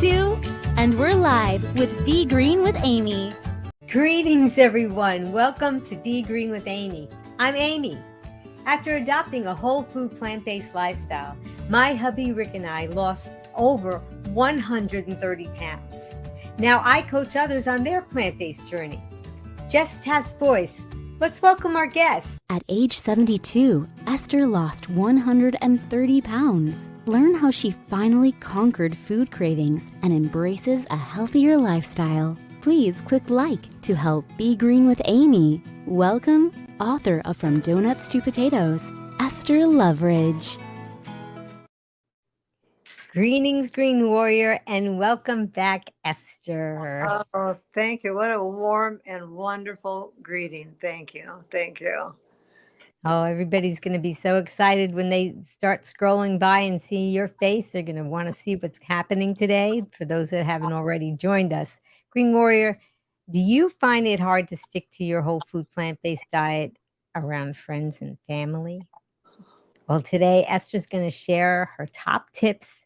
Sue, and we're live with Be Green with Amy. Greetings, everyone. Welcome to Be Green with Amy. I'm Amy. After adopting a whole food plant-based lifestyle, my hubby Rick and I lost over 130 pounds. Now I coach others on their plant-based journey. Just Task Voice. Let's welcome our guest. At age 72, Esther lost 130 pounds. Learn how she finally conquered food cravings and embraces a healthier lifestyle. Please click like to help Be Green with Amy. Welcome, author of From Donuts to Potatoes, Esther Loveridge. Greetings, Green Warrior, and welcome back, Esther. Oh, thank you. What a warm and wonderful greeting. Thank you. Thank you. Oh, everybody's going to be so excited when they start scrolling by and see your face. They're going to want to see what's happening today. For those that haven't already joined us, Green Warrior, do you find it hard to stick to your whole food plant-based diet around friends and family? Well, today Esther's going to share her top tips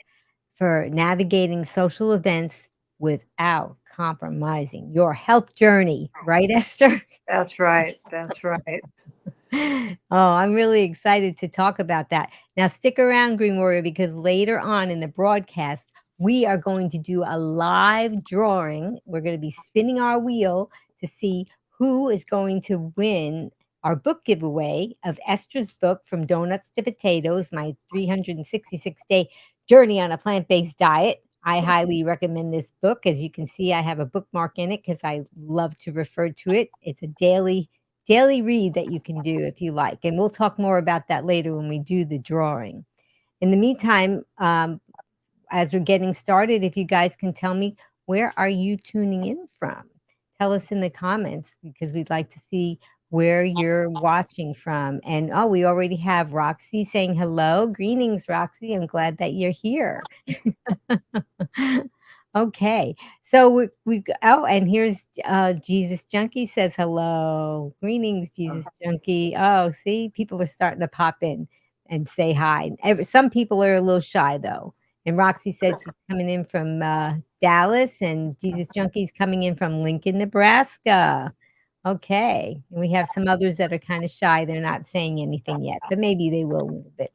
for navigating social events without compromising your health journey. Right, Esther? That's right. That's right. Oh, I'm really excited to talk about that. Now, stick around, Green Warrior, because later on in the broadcast, we are going to do a live drawing. We're going to be spinning our wheel to see who is going to win our book giveaway of Esther's book, From Donuts to Potatoes, my 366-day journey on a plant-based diet. I highly recommend this book. As you can see, I have a bookmark in it because I love to refer to it. It's a daily read that you can do if you like. And we'll talk more about that later when we do the drawing. In the meantime, as we're getting started, if you guys can tell me, where are you tuning in from? Tell us in the comments because we'd like to see where you're watching from. And oh, we already have Roxy saying hello. Greetings, Roxy. I'm glad that you're here. Okay, so and here's Jesus Junkie says hello. Greetings, Jesus Junkie. Oh, see, people are starting to pop in and say hi. Some people are a little shy though. And Roxy says she's coming in from Dallas, and Jesus Junkie's coming in from Lincoln, Nebraska. Okay, and we have some others that are kind of shy. They're not saying anything yet, but maybe they will a little bit.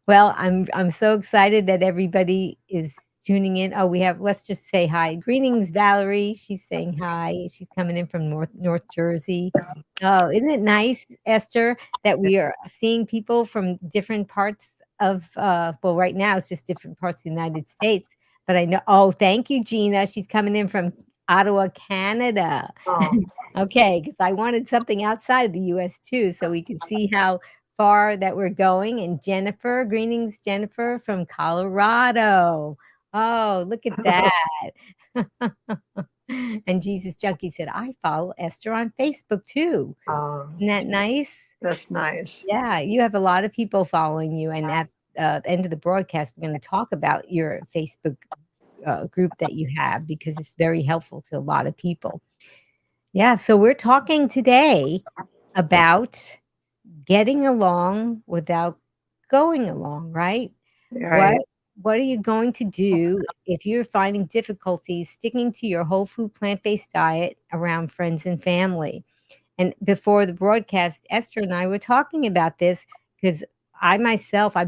Well, I'm so excited that everybody is tuning in. Oh, let's just say hi. Greetings, Valerie. She's saying hi. She's coming in from North Jersey. Oh, isn't it nice, Esther, that we are seeing people from different parts of, well, right now it's just different parts of the United States. But I know, oh, thank you, Gina. She's coming in from Ottawa, Canada. Oh. Okay, because I wanted something outside the U.S. too, so we can see how far that we're going. And Jennifer, greetings, Jennifer from Colorado. Oh, look at that. And Jesus Junkie said, I follow Esther on Facebook too. Isn't that nice? That's nice. Yeah, you have a lot of people following you. And at the end of the broadcast, we're going to talk about your Facebook group that you have because it's very helpful to a lot of people. Yeah, so we're talking today about getting along without going along, right? Right. What are you going to do if you're finding difficulties sticking to your whole food plant-based diet around friends and family? And before the broadcast, Esther and I were talking about this because I've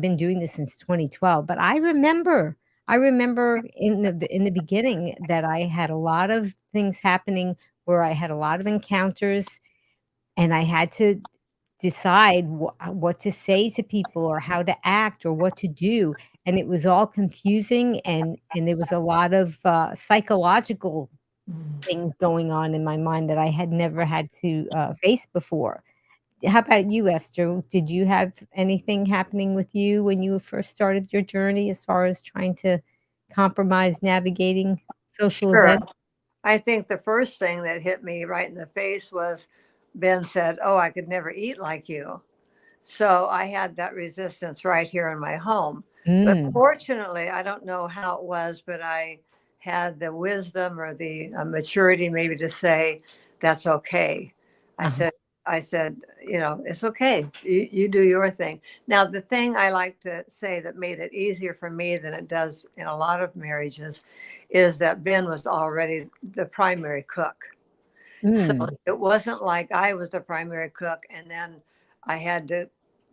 been doing this since 2012, but I remember in the beginning that I had a lot of things happening where I had a lot of encounters and I had to decide what to say to people or how to act or what to do. And it was all confusing and there was a lot of psychological things going on in my mind that I had never had to face before. How about you, Esther? Did you have anything happening with you when you first started your journey as far as trying to compromise navigating social events? I think the first thing that hit me right in the face was Ben said, oh, I could never eat like you. So I had that resistance right here in my home. But fortunately, I don't know how it was, but I had the wisdom or the maturity maybe to say, that's okay. I said, I said, it's okay. You do your thing. Now, the thing I like to say that made it easier for me than it does in a lot of marriages is that Ben was already the primary cook. So it wasn't like I was the primary cook and then I had to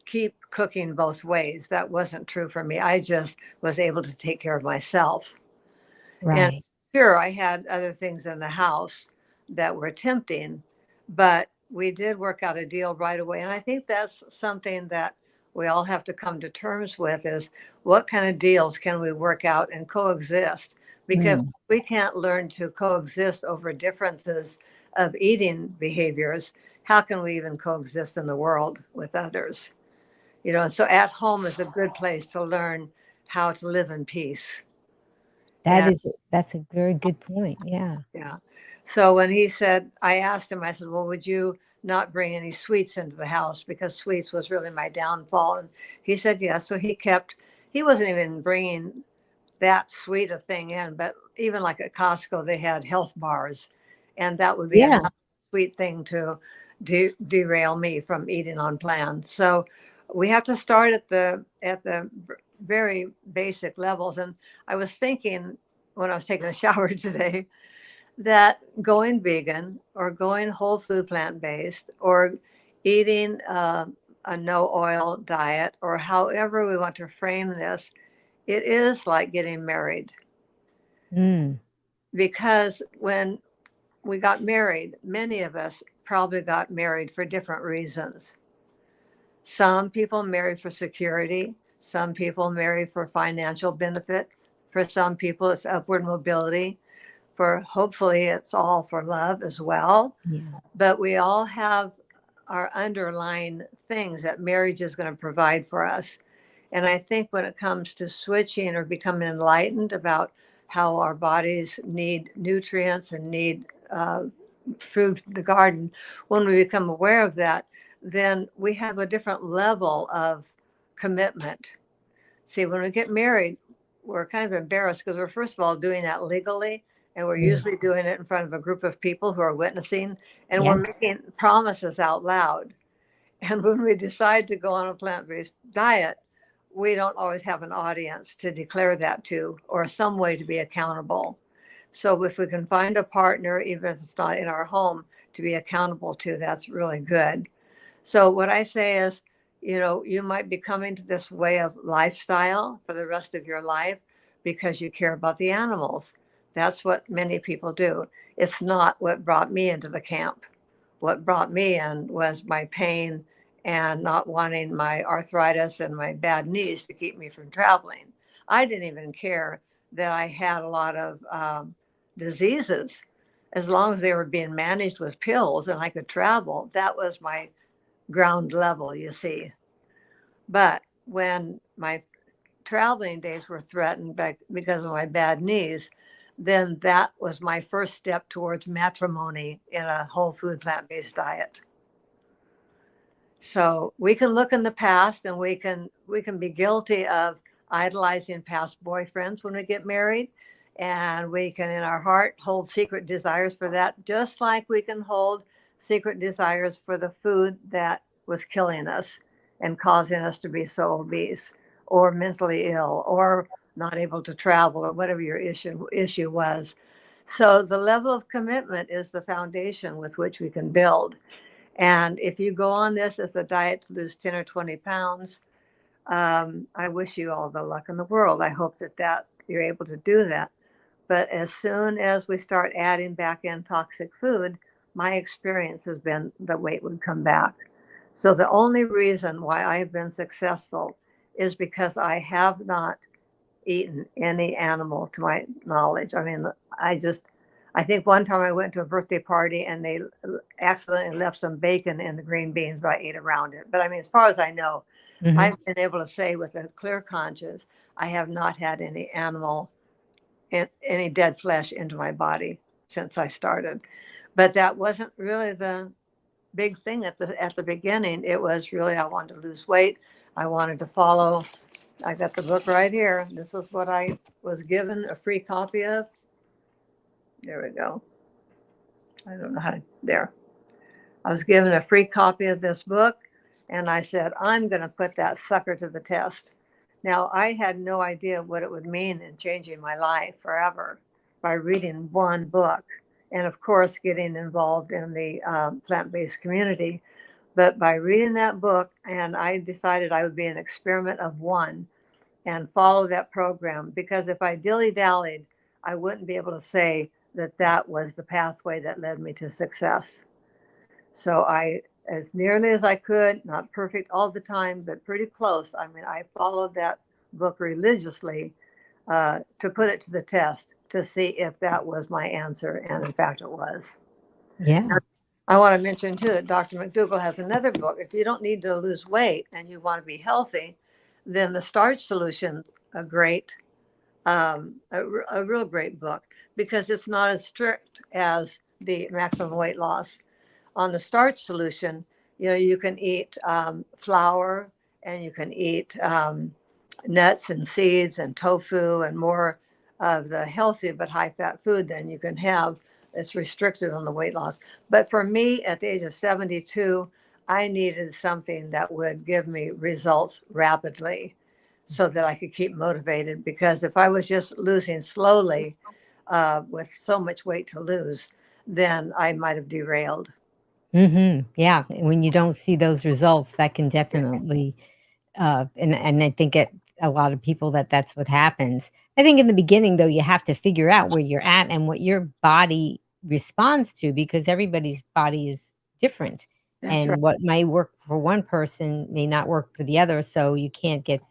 keep cooking both ways. That wasn't true for me. I just was able to take care of myself. And Right. sure, I had other things in the house that were tempting, but we did work out a deal right away. And I think that's something that we all have to come to terms with is what kind of deals can we work out and coexist? Because we can't learn to coexist over differences of eating behaviors. How can we even coexist in the world with others? So at home is a good place to learn how to live in peace. That's a very good point. Yeah. Yeah. So when he said, I asked him, I said, well, would you not bring any sweets into the house? Because sweets was really my downfall. And he said, yes. So he wasn't even bringing that sweet a thing in, but even like at Costco, they had health bars. And that would be Yeah. another sweet thing to derail me from eating on plan. So we have to start at the very basic levels. And I was thinking when I was taking a shower today, that going vegan or going whole food plant based or eating a no oil diet or however we want to frame this, it is like getting married. Because when we got married, many of us probably got married for different reasons. Some people married for security, some people married for financial benefit, for some people it's upward mobility, for hopefully it's all for love as well. Yeah. But we all have our underlying things that marriage is going to provide for us. And I think when it comes to switching or becoming enlightened about how our bodies need nutrients and need food, the garden, when we become aware of that, then we have a different level of commitment. See, when we get married, we're kind of embarrassed because we're, first of all, doing that legally. And we're usually doing it in front of a group of people who are witnessing. And Yeah. we're making promises out loud. And when we decide to go on a plant based diet, we don't always have an audience to declare that to or some way to be accountable. So if we can find a partner, even if it's not in our home, to be accountable to, that's really good. So what I say is, you might be coming to this way of lifestyle for the rest of your life because you care about the animals. That's what many people do. It's not what brought me into the camp. What brought me in was my pain and not wanting my arthritis and my bad knees to keep me from traveling. I didn't even care that I had a lot of diseases. As long as they were being managed with pills and I could travel, that was my ground level, you see. But when my traveling days were threatened because of my bad knees, then that was my first step towards matrimony in a whole food plant based diet. So we can look in the past and we can be guilty of idolizing past boyfriends when we get married. And we can in our heart hold secret desires for that, just like we can hold secret desires for the food that was killing us and causing us to be so obese or mentally ill or not able to travel or whatever your issue was. So the level of commitment is the foundation with which we can build. And if you go on this as a diet to lose 10 or 20 pounds, I wish you all the luck in the world. I hope that you're able to do that. But as soon as we start adding back in toxic food, my experience has been the weight would come back. So the only reason why I've been successful is because I have not eaten any animal to my knowledge. I mean, I think one time I went to a birthday party and they accidentally left some bacon in the green beans, but I ate around it. But I mean, as far as I know, I've been able to say with a clear conscience, I have not had any animal, any dead flesh into my body since I started. But that wasn't really the big thing at the beginning. It was really I wanted to lose weight. I wanted to follow. I got the book right here. This is what I was given a free copy of. There we go. I don't know how to, there. I was given a free copy of this book, and I said, I'm going to put that sucker to the test. Now, I had no idea what it would mean in changing my life forever by reading one book. And of course, getting involved in the plant based community. But by reading that book, and I decided I would be an experiment of one and follow that program, because if I dilly dallied, I wouldn't be able to say that that was the pathway that led me to success. So I, as nearly as I could, not perfect all the time, but pretty close. I mean, I followed that book religiously to put it to the test to see if that was my answer. And in fact, it was. Yeah. Now, I want to mention too that Dr. McDougall has another book. If you don't need to lose weight and you want to be healthy, then the Starch Solution, a great, a real great book, because it's not as strict as the Maximum Weight Loss. On the Starch Solution, you can eat flour, and you can eat nuts and seeds and tofu and more of the healthy but high fat food than you can have. It's restricted on the weight loss. But for me, at the age of 72, I needed something that would give me results rapidly so that I could keep motivated. Because if I was just losing slowly with so much weight to lose, then I might have derailed. Yeah. When you don't see those results, that can definitely, and I think a lot of people that's what happens. I think in the beginning, though, you have to figure out where you're at and what your body responds to, because everybody's body is different. That's right. And what may work for one person may not work for the other. So you can't get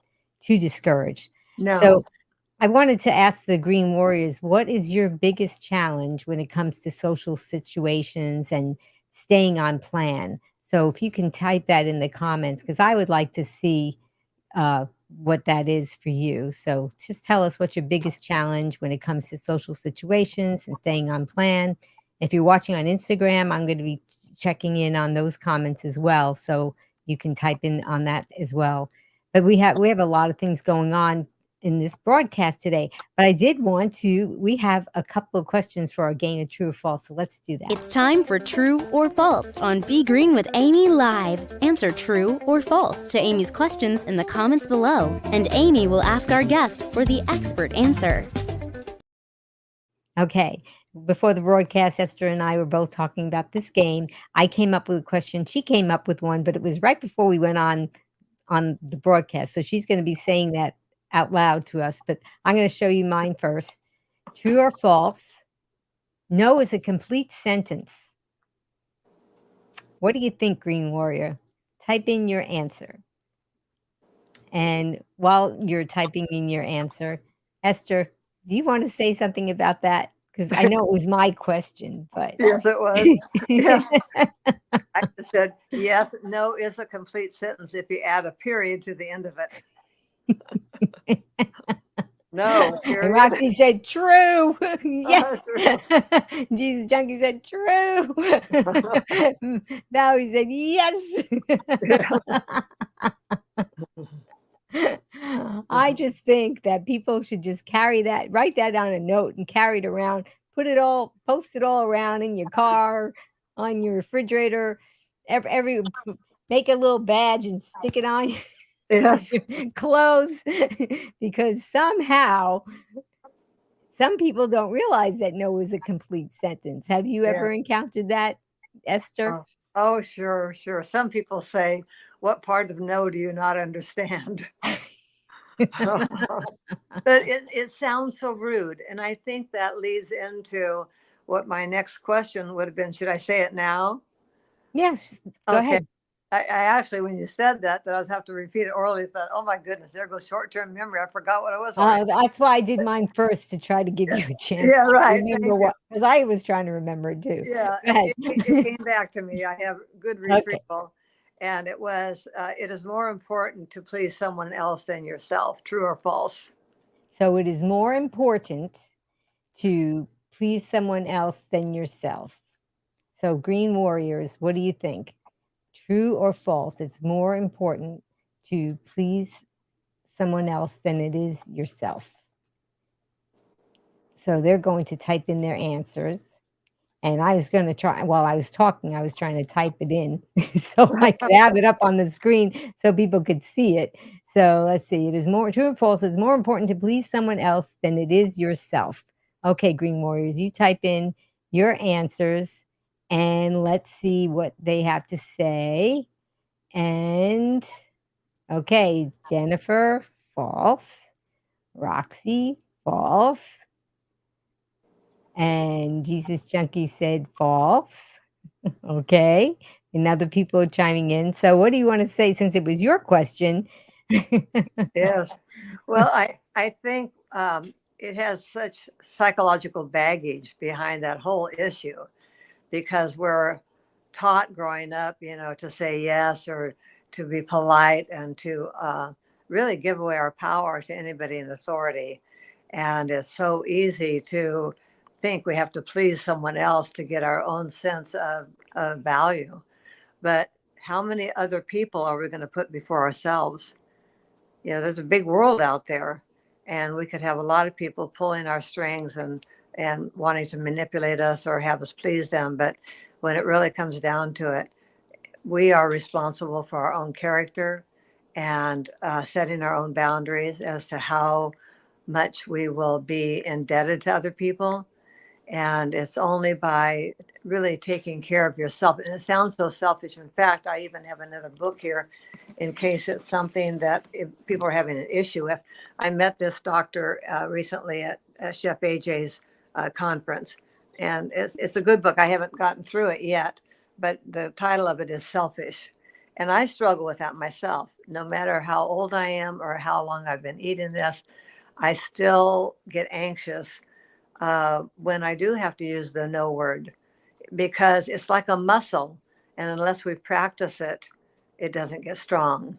too discouraged. No. So I wanted to ask the Green Warriors, what is your biggest challenge when it comes to social situations and staying on plan? So if you can type that in the comments, because I would like to see uh, what that is for you. So just tell us what's your biggest challenge when it comes to social situations and staying on plan. If you're watching on Instagram, I'm going to be checking in on those comments as well. So you can type in on that as well. But we have a lot of things going on in this broadcast today. But we have a couple of questions for our game of true or false. So let's do that. It's time for True or False on Be Green with Amy Live. Answer true or false to Amy's questions in the comments below, and Amy will ask our guest for the expert answer. Okay. Before the broadcast, Esther and I were both talking about this game. I came up with a question. She came up with one, but it was right before we went on the broadcast. So she's going to be saying that out loud to us, but I'm going to show you mine first. True or false? No is a complete sentence. What do you think, Green Warrior? Type in your answer. And while you're typing in your answer, Esther, do you want to say something about that? Because I know it was my question, but Yes, it was. Yes. I just said, yes, no is a complete sentence if you add a period to the end of it. No, And period. Roxy said, true. Yes. True. Jesus Junkie said, true. Valerie said, yes. I just think that people should just write that on a note and carry it around, post it all around in your car, on your refrigerator, make a little badge and stick it on Yes. your clothes, because somehow some people don't realize that no is a complete sentence. Have you Yeah. ever encountered that, Esther? Oh, sure, sure. Some people say, what part of no do you not understand? But it sounds so rude. And I think that leads into what my next question would have been. Should I say it now? Yes, go Okay. ahead. I actually, when you said that I was have to repeat it orally, thought, oh my goodness, there goes short-term memory. I forgot what it was. That's why I did mine first, to try to give you a chance Yeah, to right. remember what, because I was trying to remember it too. Yeah, Go ahead. it came back to me. I have good Okay. retrieval. And it was, it is more important to please someone else than yourself. True or false? So it is more important to please someone else than yourself. So Green Warriors, what do you think? True or false? It's more important to please someone else than it is yourself. So they're going to type in their answers. And I was going to try, while I was talking, I was trying to type it in so I could have it up on the screen so people could see it. So let's see. It is more true or false. It's more important to please someone else than it is yourself. Okay, Green Warriors, you type in your answers and let's see what they have to say. And okay, Jennifer, false. Roxy, false. And Jesus Junkie said false. Okay. And other people are chiming in. So what do you want to say since it was your question? Yes. Well, I think it has such psychological baggage behind that whole issue because we're taught growing up, to say yes or to be polite and to really give away our power to anybody in authority. And it's so easy to think we have to please someone else to get our own sense of value. But how many other people are we going to put before ourselves? There's a big world out there, and we could have a lot of people pulling our strings and wanting to manipulate us or have us please them. But when it really comes down to it, we are responsible for our own character and setting our own boundaries as to how much we will be indebted to other people. And it's only by really taking care of yourself. And it sounds so selfish. In fact, I even have another book here in case it's something that if people are having an issue with. I met this doctor recently at Chef AJ's conference, and it's a good book. I haven't gotten through it yet, but the title of it is Selfish. And I struggle with that myself. No matter how old I am or how long I've been eating this, I still get anxious when I do have to use the no word because it's like a muscle. And unless we practice it, it doesn't get strong.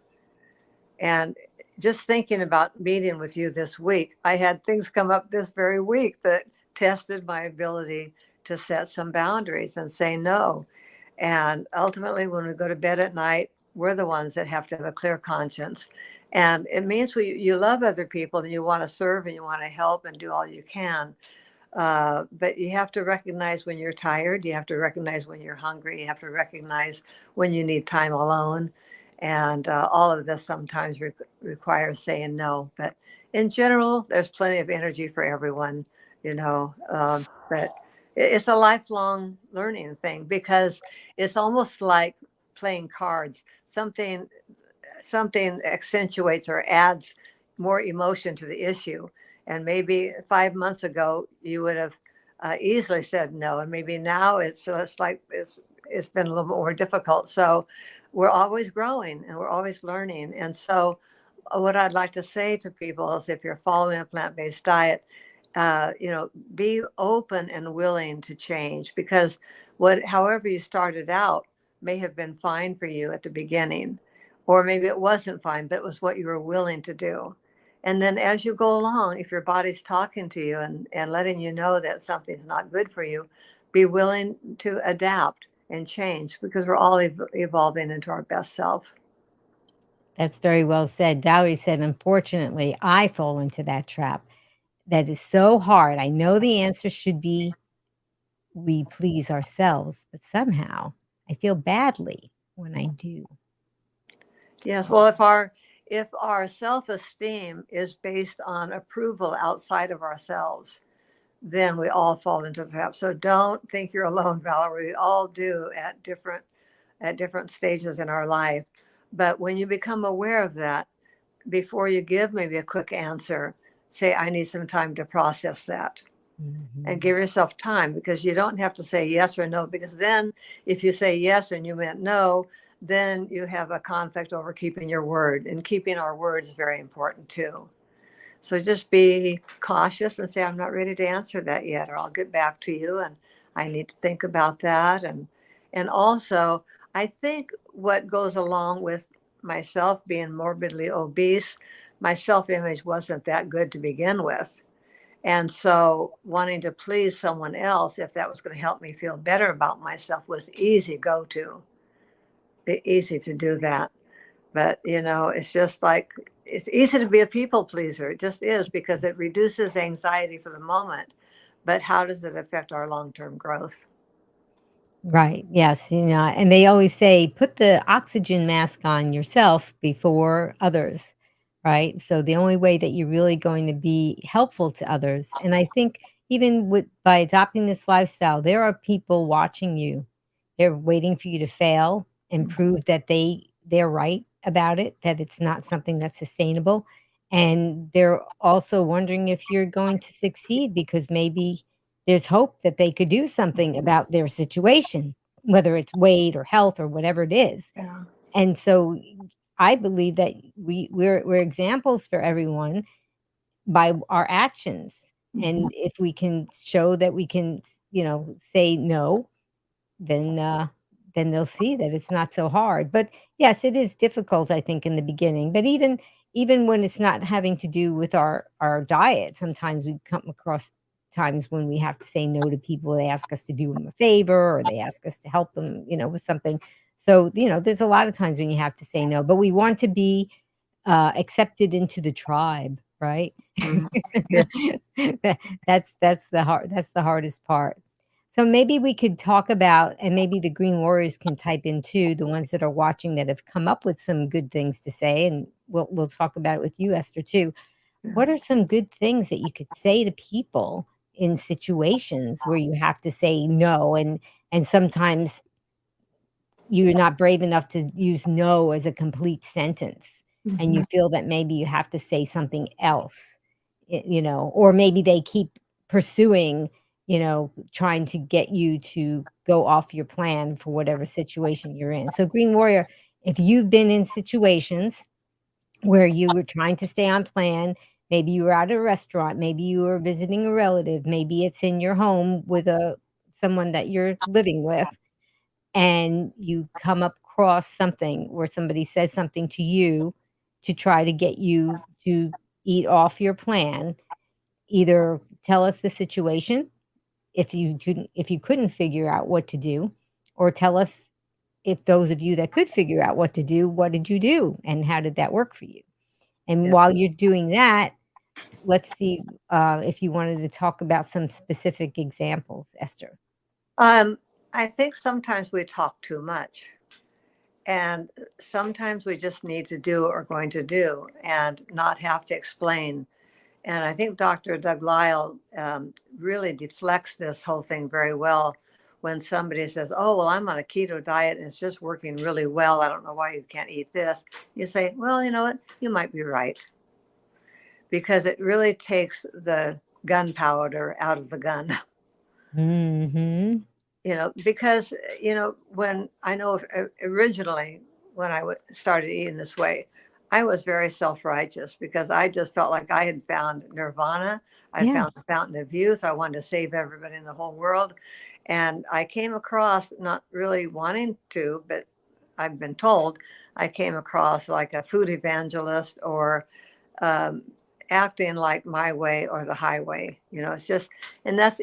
And just thinking about meeting with you this week, I had things come up this very week that tested my ability to set some boundaries and say no. And ultimately, when we go to bed at night, we're the ones that have to have a clear conscience. And it means you love other people and you want to serve and you want to help and do all you can. But you have to recognize when you're tired. You have to recognize when you're hungry. You have to recognize when you need time alone. And all of this sometimes requires saying no. But in general, there's plenty of energy for everyone, but it's a lifelong learning thing because it's almost like playing cards. Something accentuates or adds more emotion to the issue. And maybe 5 months ago, you would have easily said no. And maybe now it's like it's been a little bit more difficult. So we're always growing and we're always learning. And so what I'd like to say to people is if you're following a plant-based diet, be open and willing to change because however you started out may have been fine for you at the beginning, or maybe it wasn't fine, but it was what you were willing to do. And then as you go along, if your body's talking to you and letting you know that something's not good for you, be willing to adapt and change because we're all evolving into our best self. That's very well said. Dowry said, unfortunately, I fall into that trap. That is so hard. I know the answer should be we please ourselves, but somehow I feel badly when I do. Yes, well, if our self-esteem is based on approval outside of ourselves, then we all fall into the trap. So don't think you're alone, Valerie. We all do at different stages in our life. But when you become aware of that, before you give maybe a quick answer, say, I need some time to process that. And give yourself time because you don't have to say yes or no. Because then, if you say yes and you meant no, then you have a conflict over keeping your word. And keeping our word is very important too. So just be cautious and say, I'm not ready to answer that yet, or I'll get back to you. And I need to think about that. And also, I think what goes along with myself being morbidly obese, my self-image wasn't that good to begin with. And so wanting to please someone else, if that was going to help me feel better about myself, was easy to do that. But, it's just like, it's easy to be a people pleaser. It just is because it reduces anxiety for the moment. But how does it affect our long-term growth? Right. Yes. And they always say put the oxygen mask on yourself before others. Right. So the only way that you're really going to be helpful to others. And I think even by adopting this lifestyle, there are people watching you. They're waiting for you to fail and prove that they're right about it, that it's not something that's sustainable. And they're also wondering if you're going to succeed because maybe there's hope that they could do something about their situation, whether it's weight or health or whatever it is. Yeah. And so I believe that we're examples for everyone by our actions. Mhm. And if we can show that we can, say no, then then they'll see that it's not so hard. But yes, it is difficult, I think, in the beginning. But even when it's not having to do with our diet, sometimes we come across times when we have to say no to people. They ask us to do them a favor or they ask us to help them, with something. So, there's a lot of times when you have to say no, but we want to be accepted into the tribe, right? Mhm. Yeah. That's the hardest part. So maybe we could talk about, and maybe the Green Warriors can type in too, the ones that are watching that have come up with some good things to say, and we'll talk about it with you, Esther, too. What are some good things that you could say to people in situations where you have to say no, and sometimes you're not brave enough to use no as a complete sentence, and you Mhm. feel that maybe you have to say something else, or maybe they keep pursuing, trying to get you to go off your plan for whatever situation you're in. So, Green Warrior, if you've been in situations where you were trying to stay on plan, maybe you were at a restaurant, maybe you were visiting a relative, maybe it's in your home with a someone that you're living with, and you come across something where somebody says something to you to try to get you to eat off your plan, either tell us the situation if you couldn't figure out what to do, or tell us, if those of you that could figure out what to do, what did you do and how did that work for you? And Yeah. while you're doing that, let's see if you wanted to talk about some specific examples, Esther. Um, I think sometimes we talk too much, and sometimes we just need to do what we're going to do and not have to explain. And I think Dr. Doug Lyle really deflects this whole thing very well when somebody says, "Oh, well, I'm on a keto diet and it's just working really well. I don't know why you can't eat this." You say, "Well, you know what? You might be right." Because it really takes the gunpowder out of the gun. Mhm. Because when I know originally when I started eating this way, I was very self-righteous because I just felt like I had found nirvana. I Yeah. found the fountain of youth. I wanted to save everybody in the whole world, and I came across, not really wanting to, but I've been told, I came across like a food evangelist, or um, acting like my way or the highway. It's just, and that's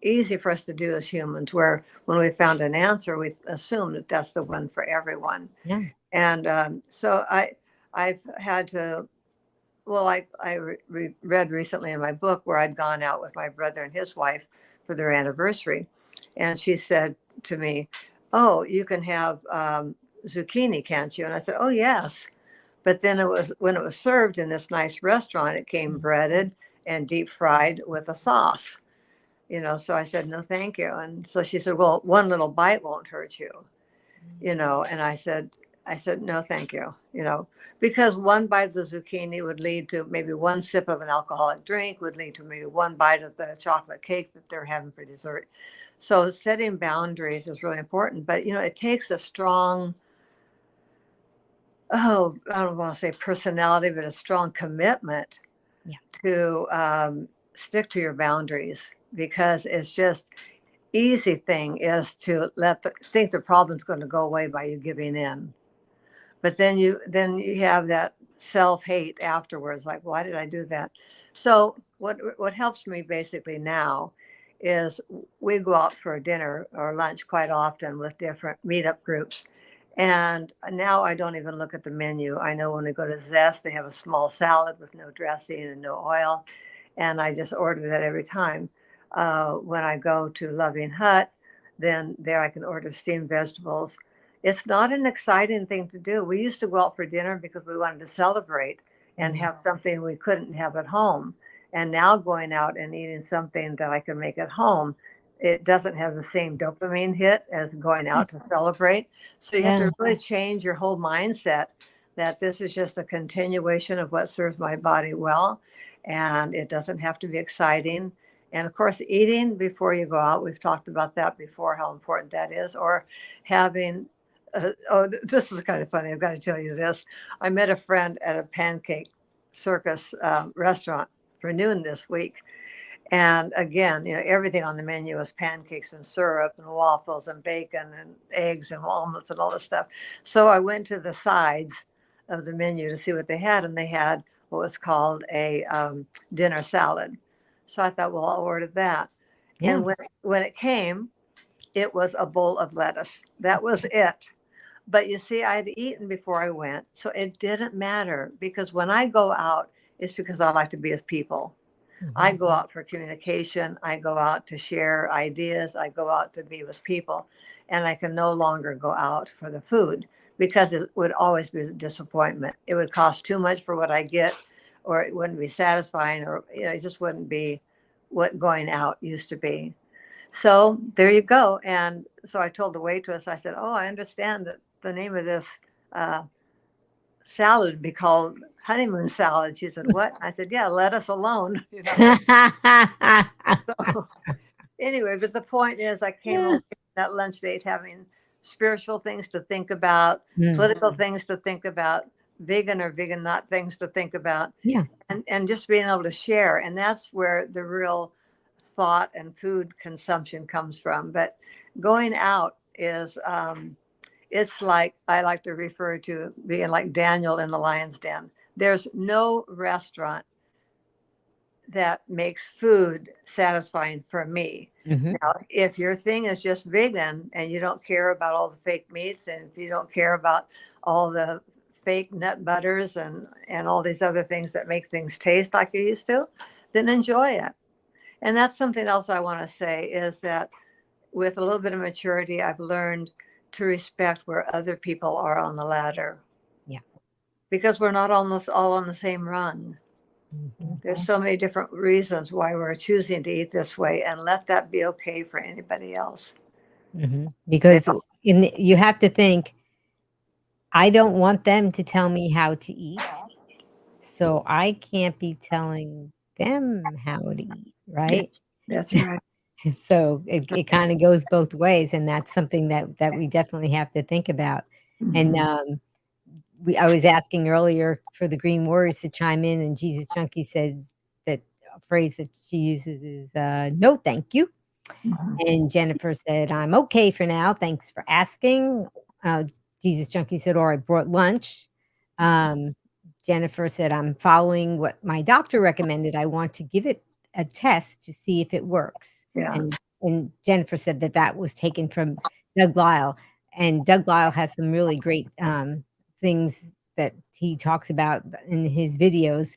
easy for us to do as humans. Where when we found an answer, we assume that that's the one for everyone. Yeah. And so I've had to. Well, I read recently in my book where I'd gone out with my brother and his wife for their anniversary, and she said to me, "Oh, you can have zucchini, can't you?" And I said, "Oh, yes." But then it was when it was served in this nice restaurant, it came breaded and deep fried with a sauce. So I said, "No, thank you." And so she said, "Well, one little bite won't hurt you." And I said, "No, thank you." Because one bite of the zucchini would lead to maybe one sip of an alcoholic drink, would lead to maybe one bite of the chocolate cake that they're having for dessert. So setting boundaries is really important. But it takes a strong, I don't want to say personality, but a strong commitment Yeah. to stick to your boundaries, because it's just easy thing is to think the problem's going to go away by you giving in. But then you have that self-hate afterwards, like, why did I do that? So what helps me basically now is we go out for dinner or lunch quite often with different meetup groups, and now I don't even look at the menu. I know when we go to Zest, they have a small salad with no dressing and no oil, and I just order that every time. When I go to Loving Hut, then there I can order steamed vegetables. It's not an exciting thing to do. We used to go out for dinner because we wanted to celebrate and Mm. have something we couldn't have at home. And now going out and eating something that I can make at home, it doesn't have the same dopamine hit as going Yeah. out to celebrate. So you have Yeah. to really change your whole mindset that this is just a continuation of what serves my body well. And it doesn't have to be exciting. And of course, eating before you go out, we've talked about that before, how important that is, or having, this is kind of funny. I've got to tell you this. I met a friend at a pancake circus restaurant for noon this week. And again, everything on the menu was pancakes and syrup and waffles and bacon and eggs and walnuts and all this stuff. So I went to the sides of the menu to see what they had, and they had what was called a dinner salad. So I thought, well, I'll order that. Yeah. And when it came, it was a bowl of lettuce. That was it. But you see, I had eaten before I went, so it didn't matter because when I go out, it's because I like to be with people. I Mhm. go out for communication. I go out to share ideas. I go out to be with people. And I can no longer go out for the food because it would always be a disappointment. It would cost too much for what I get, or it wouldn't be satisfying, or it just wouldn't be what going out used to be. So there you go. And so I told the waitress, I said, "Oh, I understand that the name of this uh, salad would be called honeymoon salad." She said, "What?" I said, "Yeah, let us alone." So anyway, but the point is, I came Yeah. away from that lunch date having spiritual things to think about, Mm. political things to think about, vegan or vegan not things to think about, Yeah. and just being able to share. And that's where the real thought and food consumption comes from. But going out is, it's like I like to refer to being like Daniel in the lion's den. There's no restaurant that makes food satisfying for me. Mhm. Now, if your thing is just vegan and you don't care about all the fake meats, and if you don't care about all the fake nut butters and all these other things that make things taste like you used to, then enjoy it. And that's something else I want to say is that with a little bit of maturity, I've learned to respect where other people are on the ladder Yeah. because we're not almost all on the same run. Mhm. There's so many different reasons why we're choosing to eat this way, and let that be okay for anybody else. Mhm. They Because you have to think, I don't want them to tell me how to eat, so I can't be telling them how to eat, Yeah, right? that's right. So it kinda goes both ways, and that's something that we definitely have to think about. And, Mhm. I was asking earlier for the Green Warriors to chime in, and Jesus Junkie says that a phrase that she uses is, "No, thank you." Mhm. And Jennifer said, "I'm okay for now, thanks for asking." Uh, Jesus Junkie said, "Or I brought lunch." Um, Jennifer said, "I'm following what my doctor recommended. I want to give it a test to see if it works." Yeah. And Jennifer said that that was taken from Doug Lisle, and Doug Lisle has some really great, things that he talks about in his videos,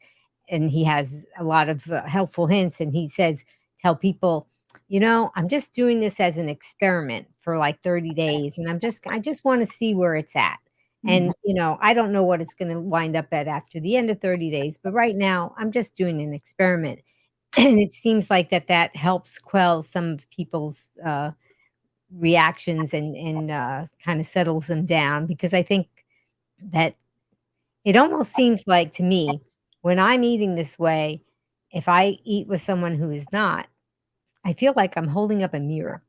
and he has a lot of, helpful hints, and he says, "Tell people, I'm just doing this as an experiment for like 30 days, and I just wanna see where it's at. Mhm. And, I don't know what it's gonna wind up at after the end of 30 days, but right now, I'm just doing an experiment." And it seems like that helps quell some of people's, reactions and kinda settles them down because I think that it almost seems like to me, when I'm eating this way, if I eat with someone who is not, I feel like I'm holding up a mirror.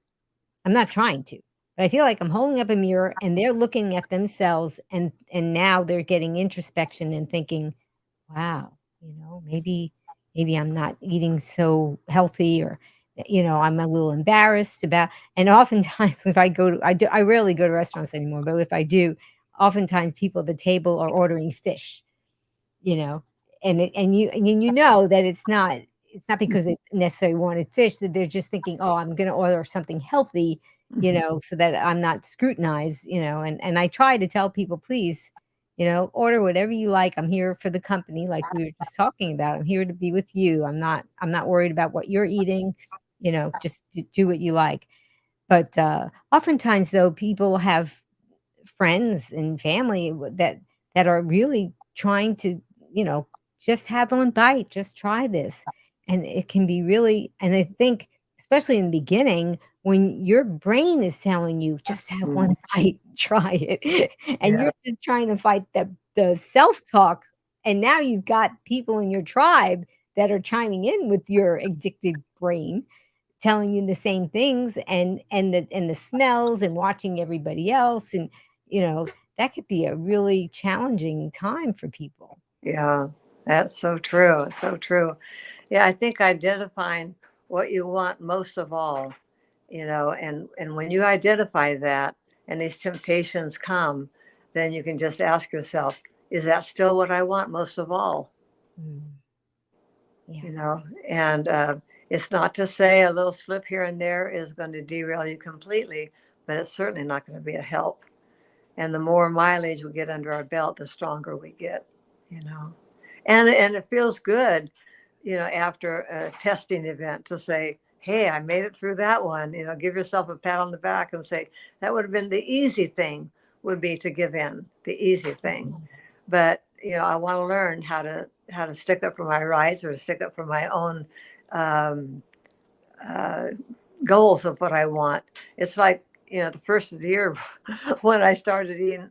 I'm not trying to, but I feel like I'm holding up a mirror and they're looking at themselves and now they're getting introspection and thinking, "Wow, maybe I'm not eating so healthy or I'm a little embarrassed about." And oftentimes if I rarely go to restaurants anymore, but if I do, oftentimes people at the table are ordering fish, you know, and you know that it's not because they necessarily wanted fish, that they're just thinking, "Oh, I'm gonna order something healthy, Mhm. so that I'm not scrutinized," and I try to tell people, "Please, order whatever you like. I'm here for the company," like we were just talking about. "I'm here to be with you. I'm not worried about what you're eating, just do what you like." But oftentimes, though, people have friends and family that are really trying to, you know, just have one bite, just try this. And it can be really, and I think, especially in the beginning, when your brain is telling you, just have one bite, try it, and Yeah. you're just trying to fight the self-talk, and now you've got people in your tribe that are chiming in with your addicted brain, telling you the same things, and the smells and watching everybody else, and, you know, that could be a really challenging time for people. Yeah. That's so true. So true. Yeah, I think identifying what you want most of all, and when you identify that and these temptations come, then you can just ask yourself, is that still what I want most of all? Mm, yeah. You know, and it's not to say a little slip here and there is going to derail you completely, but it's certainly not going to be a help. And the more mileage we get under our belt, the stronger we get, you know. And it feels good, after a testing event to say, hey, I made it through that one. Give yourself a pat on the back and say, that would have been the easy thing, would be to give in, the easy thing. Mhm. But I want to learn how to stick up for my rights, or to stick up for my own um, uh, goals of what I want. It's like, the first of the year when I started eating,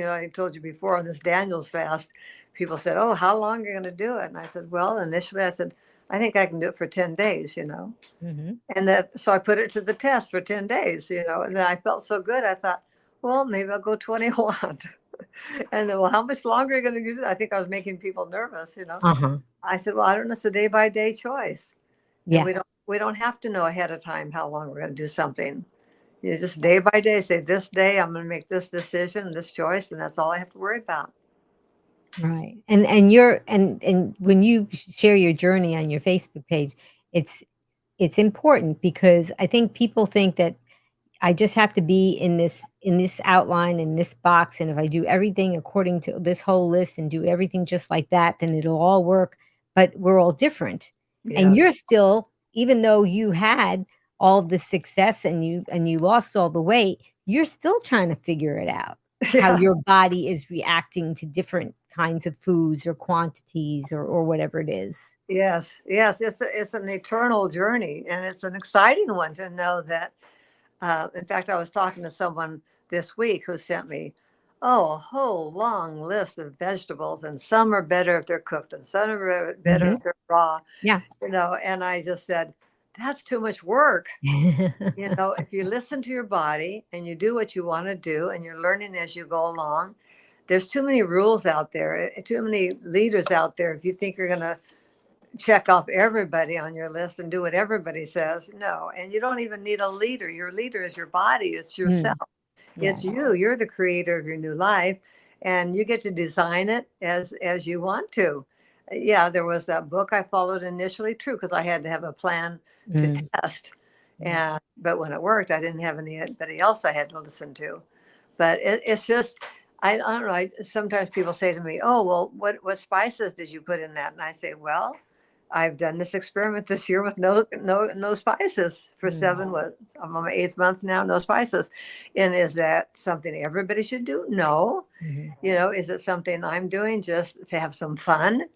I told you before, on this Daniel's fast, people said, oh, how long are you going to do it? And I said, well, initially I said, I think I can do it for 10 days. Mhm. And so I put it to the test for 10 days. And then I felt so good. I thought, well, maybe I'll go 21. And then, well, how much longer are you going to do that? I think I was making people nervous. Uh-huh. I said, well, I don't know. It's a day by day choice. And Yeah. we don't have to know ahead of time how long we're going to do something. Just day by day say, this day I'm going to make this decision, this choice, and that's all I have to worry about. Right. And you're and when you share your journey on your Facebook page, it's it's important because I think people think that I just have to be in this outline, in this box, and if I do everything according to this whole list and do everything just like that, then it'll all work, but we're all different. And Yes. you're still, even though you had all of the success and you lost all the weight, you're still trying to figure it out, how Yeah. your body is reacting to different kinds of foods or quantities or whatever it is. Yes. Yes. It's an eternal journey, and it's an exciting one to know that. In fact, I was talking to someone this week who sent me, a whole long list of vegetables, and some are better if they're cooked, and some are better Mhm. if they're raw. Yeah. And I just said, that's too much work. If you listen to your body and you do what you want to do, and you're learning as you go along, there's too many rules out there, too many leaders out there. If you think you're going to check off everybody on your list and do what everybody says, no. And you don't even need a leader. Your leader is your body, it's yourself. Mm, yeah. It's you. You're the creator of your new life, and you get to design it as you want to. Yeah, there was that book I followed initially, true, because I had to have a plan to Mm, test. yes. And but when it worked, I didn't have anybody else I had to listen to. But it's just, I don't know. Sometimes people say to me, "Oh, well, what spices did you put in that?" And I say, "Well, I've done this experiment this year with no spices for Mm, 7 what I'm on my 8th month now, no spices." And is that something everybody should do? No. mhm. Is it something I'm doing just to have some fun,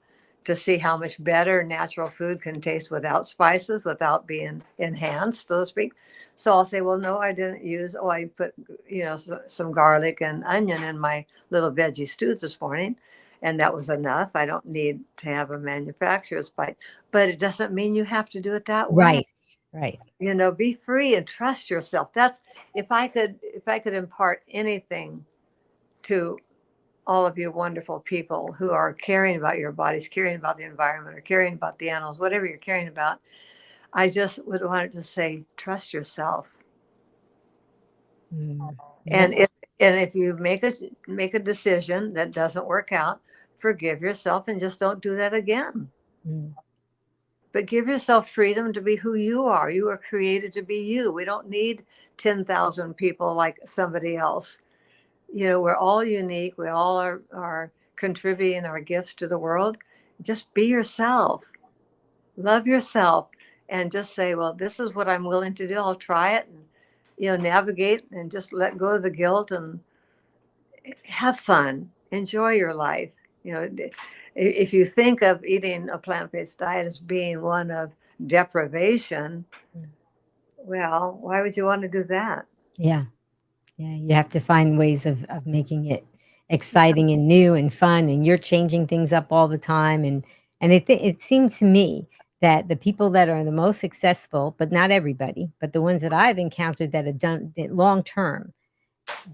to see how much better natural food can taste without spices, without being enhanced, so to speak? So I'll say, well, no, I didn't use, I put, some garlic and onion in my little veggie stews this morning, and that was enough. I don't need to have a manufacturer's spice, but it doesn't mean you have to do it that way. Right, right. Be free and trust yourself. That's, if I could impart anything to all of you wonderful people who are caring about your bodies, caring about the environment, or caring about the animals, whatever you're caring about, I just would want to say, trust yourself. Mm, And yep. if you make a decision that doesn't work out, forgive yourself and just don't do that again. Mm, But give yourself freedom to be who you are. You are created to be you. We don't need 10,000 people like somebody else. We're all unique. We all are contributing our gifts to the world. Just be yourself, love yourself, and just say, well, this is what I'm willing to do. I'll try it. navigate and just let go of the guilt and have fun, enjoy your life. If you think of eating a plant-based diet as being one of deprivation, Mm. well, why would you want to do that? Yeah. Yeah, you have to find ways of making it exciting and new and fun, and you're changing things up all the time, and it seems to me that the people that are the most successful, but not everybody, but the ones that I've encountered that have done it long term,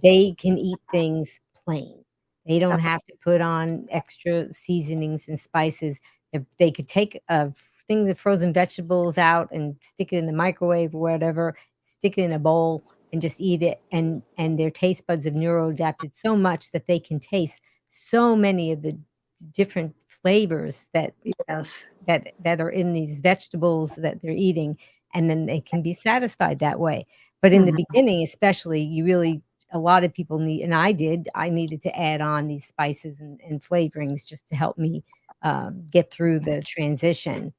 they can eat things plain. They don't have to put on extra seasonings and spices. If they could take a thing of frozen vegetables out and stick it in the microwave or whatever, stick it in a bowl and just eat it, and their taste buds have neuroadapted so much that they can taste so many of the different flavors Yes. that are in these vegetables that they're eating, and then they can be satisfied that way. But in the Mhm. beginning, especially, you really a lot of people need, and I needed to add on these spices and flavorings just to help me, get through the transition.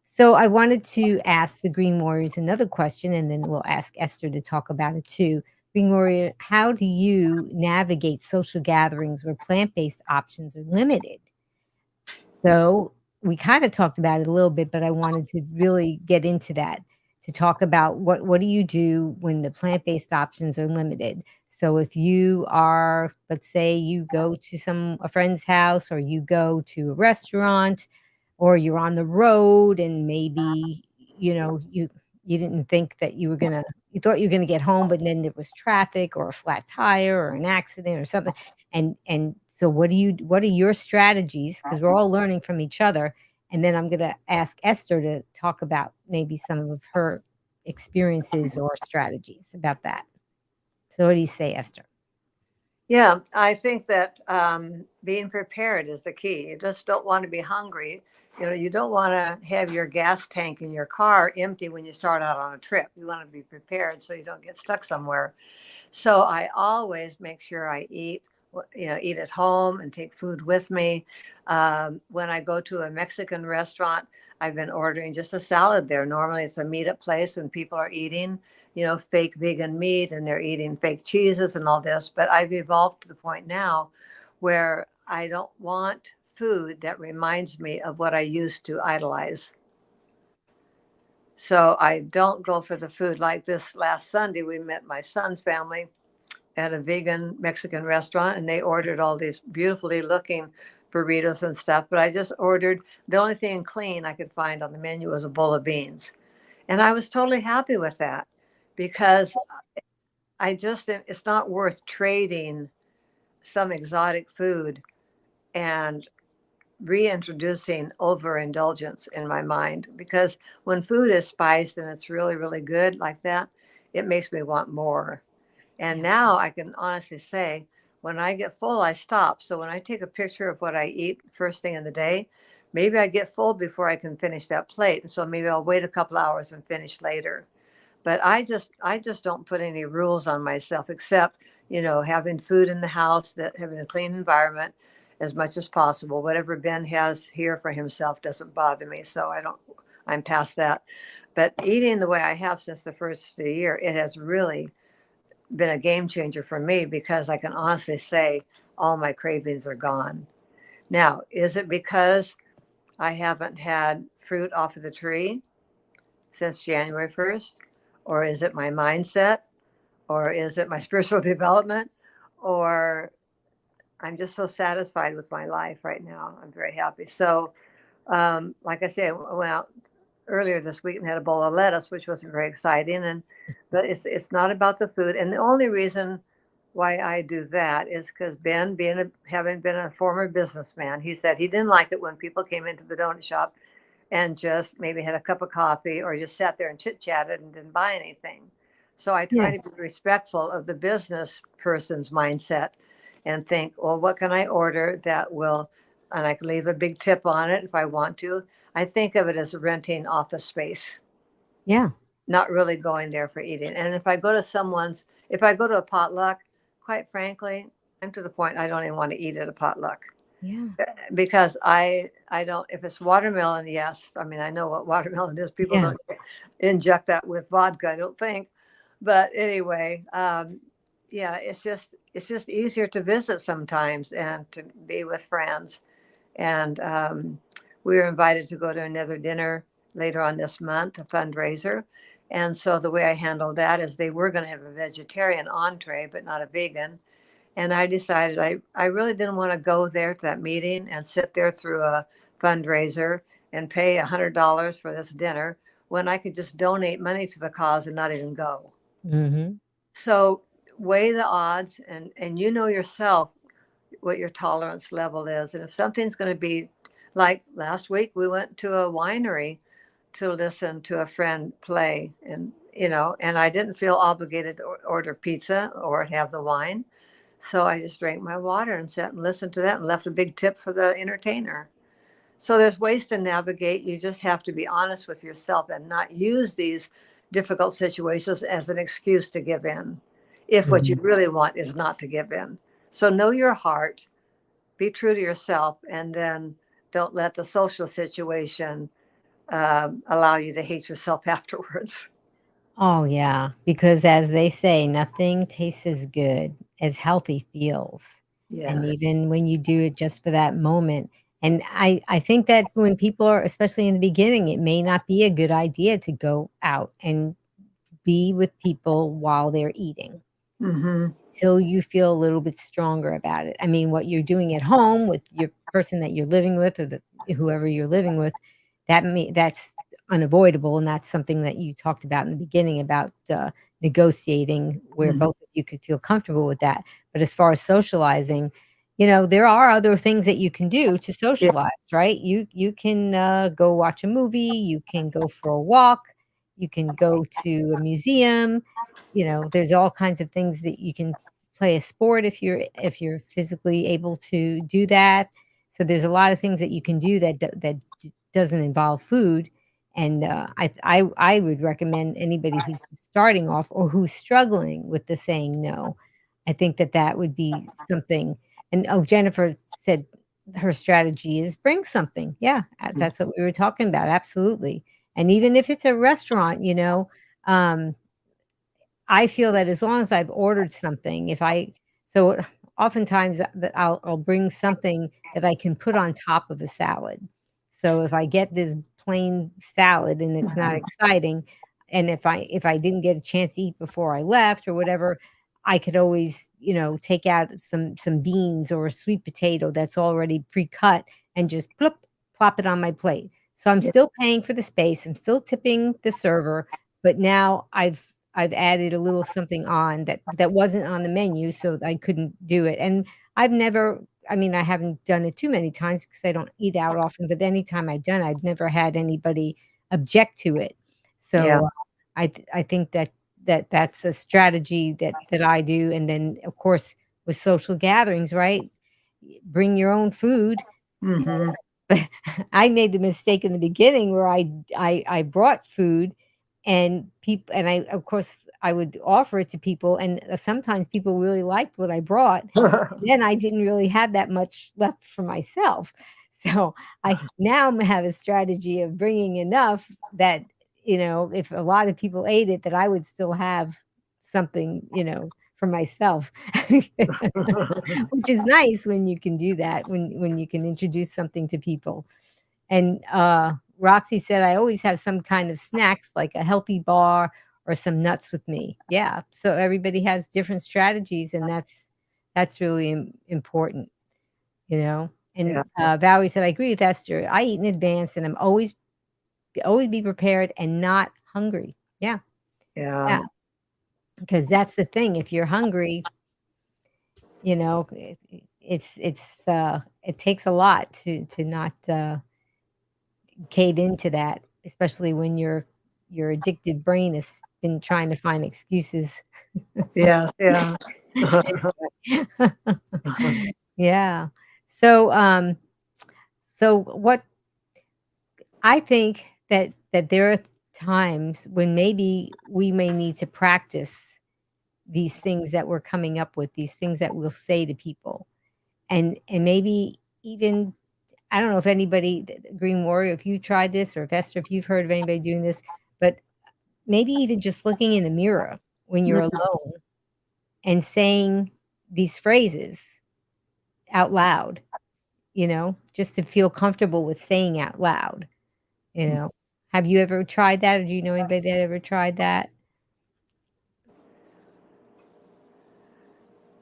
So I wanted to ask the Green Warriors another question, and then we'll ask Esther to talk about it too. Green Warrior, how do you navigate social gatherings where plant-based options are limited? So we kind of talked about it a little bit, but I wanted to really get into that to talk about what do you do when the plant-based options are limited. So if you are, let's say you go to a friend's house, or you go to a restaurant, or you're on the road, and maybe you didn't think that you thought you were gonna get home, but then there was traffic or a flat tire or an accident or something. And so what are your strategies? Because we're all learning from each other. And then I'm gonna ask Esther to talk about maybe some of her experiences or strategies about that. So what do you say, Esther? Yeah, I think that being prepared is the key. You just don't want to be hungry. You don't want to have your gas tank in your car empty when you start out on a trip. You want to be prepared so you don't get stuck somewhere. So I always make sure I eat at home and take food with me. When I go to a Mexican restaurant, I've been ordering just a salad there. Normally, it's a meetup place and people are eating, fake vegan meat, and they're eating fake cheeses and all this. But I've evolved to the point now where I don't want food that reminds me of what I used to idolize. So I don't go for the food like this last Sunday. We met my son's family at a vegan Mexican restaurant, and they ordered all these beautifully looking burritos and stuff. But I just ordered the only thing clean I could find on the menu was a bowl of beans. And I was totally happy with that because it's not worth trading some exotic food and reintroducing overindulgence in my mind. Because when food is spiced and it's really, really good like that, it makes me want more. And Yeah. now I can honestly say, when I get full, I stop. So when I take a picture of what I eat first thing in the day, maybe I get full before I can finish that plate. And so maybe I'll wait a couple hours and finish later. But I just don't put any rules on myself except, having food in the house, that having a clean environment as much as possible. Whatever Ben has here for himself doesn't bother me. So I'm past that. But eating the way I have since the first of the year, it has really been a game changer for me because I can honestly say all my cravings are gone. Now, is it because I haven't had fruit off of the tree since January 1st? Or is it my mindset? Or is it my spiritual development? Or I'm just so satisfied with my life right now. I'm very happy. So, like I say, I went out earlier this week and had a bowl of lettuce, which was very exciting. But it's not about the food. And the only reason why I do that is because Ben, having been a former businessman, he said he didn't like it when people came into the donut shop and just maybe had a cup of coffee or just sat there and chit chatted and didn't buy anything. So I Yeah. try to be respectful of the business person's mindset and think, well, what can I order that will, and I can leave a big tip on it if I want to. I think of it as renting office space, Yeah. not really going there for eating. And if I go to a potluck, quite frankly, I'm to the point I don't even want to eat at a potluck Yeah. because I don't. If it's watermelon, yes. I mean, I know what watermelon is. People Yeah. don't inject that with vodka, I don't think. But anyway, yeah, it's just easier to visit sometimes and to be with friends. And we were invited to go to another dinner later on this month, a fundraiser. And so the way I handled that is they were going to have a vegetarian entree, but not a vegan. And I decided I really didn't want to go there to that meeting and sit there through a fundraiser and pay $100 for this dinner when I could just donate money to the cause and not even go. Mhm. So weigh the odds, and you know yourself what your tolerance level is. And if something's going to be like last week, we went to a winery to listen to a friend play, and I didn't feel obligated to order pizza or have the wine. So I just drank my water and sat and listened to that and left a big tip for the entertainer. So there's ways to navigate. You just have to be honest with yourself and not use these difficult situations as an excuse to give in if what you Mhm. really want is not to give in. So know your heart, be true to yourself, and then don't let the social situation allow you to hate yourself afterwards. Oh, yeah, because as they say, nothing tastes as good as healthy feels, and Yes. even when you do it just for that moment, and I think that when people are especially in the beginning, it may not be a good idea to go out and be with people while they're eating. Mm-hmm. Till you feel a little bit stronger about it. I mean, what you're doing at home with your person that you're living with or whoever you're living with, that's unavoidable, and that's something that you talked about in the beginning about, negotiating where Mm-hmm. both of you could feel comfortable with that. But as far as socializing, there are other things that you can do to Yeah. socialize, right? You can, go watch a movie, you can go for a walk, you can go to a museum, there's all kinds of things that you can play a sport if you're physically able to do that. So there's a lot of things that you can do that doesn't involve food, and, I would recommend anybody who's starting off or who's struggling with the saying no. I think that that would be something, and, oh, Jennifer said her strategy is bring something. Yeah, that's what we were talking about, absolutely. And even if it's a restaurant, um I feel that as long as I've ordered something, if I so oftentimes that I'll bring something that I can put on top of a salad. So if I get this plain salad and it's not exciting, and if I didn't get a chance to eat before I left or whatever, I could always, take out some beans or a sweet potato that's already pre-cut and just plop it on my plate. So I'm Yeah. still paying for the space, I'm still tipping the server, but now I've added a little something on that wasn't on the menu, so I couldn't do it, and I've never I mean, I haven't done it too many times because I don't eat out often, but anytime I've done it, I've never had anybody object to it. Yeah. So, I think that's a strategy that I do, and then, of course, with social gatherings, right? Bring your own food. Mm-hmm. But I made the mistake in the beginning where I brought food and I of course, I would offer it to people, and, sometimes people really liked what I brought. Then I didn't really have that much left for myself. So, I now have a strategy of bringing enough that, if a lot of people ate it, that I would still have something, for myself. Which is nice when you can do that, when you can introduce something to people. And, Roxy said, "I always have some kind of snacks, like a healthy bar or some nuts with me." Yeah, so everybody has different strategies, and that's really important, you know? Yeah. And, Valerie said, "I agree with Esther. I eat in advance, and I'm always be prepared and not hungry." Yeah, Yeah. yeah, because that's the thing, if you're hungry, it takes a lot to not, cave into that, especially when your addictive brain has been trying to find excuses. Yeah. Yeah. Yeah. So, what I think that there are times when maybe we may need to practice these things that we're coming up with, these things that we'll say to people, and maybe even I don't know if anybody, Green Warrior, if you tried this or if Esther, if you've heard of anybody doing this, but maybe even just looking in a mirror. when you're alone and saying these phrases out loud, just to feel comfortable with saying out loud, you know? Have you ever tried that, or do you know anybody that ever tried that?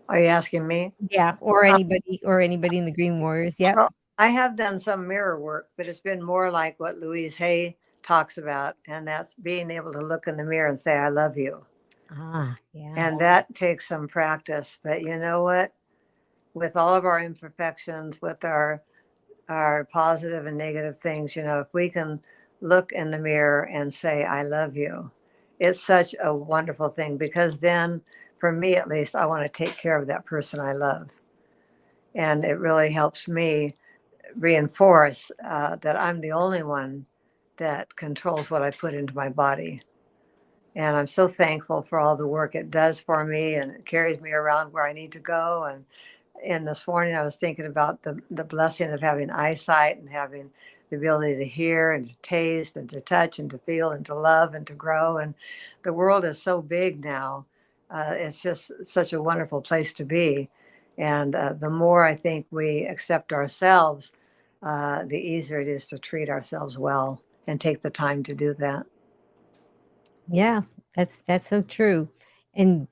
Are you asking me? Yeah, or anybody in the Green Warriors, yep. Well, I have done some mirror work, but it's been more like what Louise Hay talks about, and that's being able to look in the mirror and say, I love you. Yeah. And that takes some practice. But you know what? With all of our imperfections, with our positive and negative things, if we can look in the mirror and say, I love you, it's such a wonderful thing, because then, for me at least, I want to take care of that person I love. And it really helps me reinforce that I'm the only one that controls what I put into my body. And I'm so thankful for all the work it does for me, and it carries me around where I need to go. And this morning I was thinking about the blessing of having eyesight and having the ability to hear and to taste and to touch and to feel and to love and to grow. And the world is so big now. It's just such a wonderful place to be. And the more I think we accept ourselves, the easier it is to treat ourselves well and take the time to do that. Yeah, that's so true. And,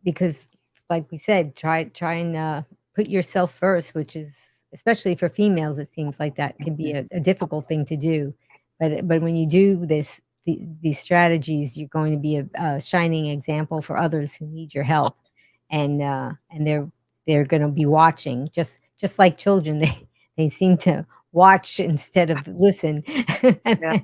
because like we said, try and, put yourself first, which is, especially for females, it seems like that can be a difficult thing to do. But when you do these strategies, you're going to be a shining example for others who need your help, and they're gonna be watching, just like children, they seem to watch instead of listen. Yeah.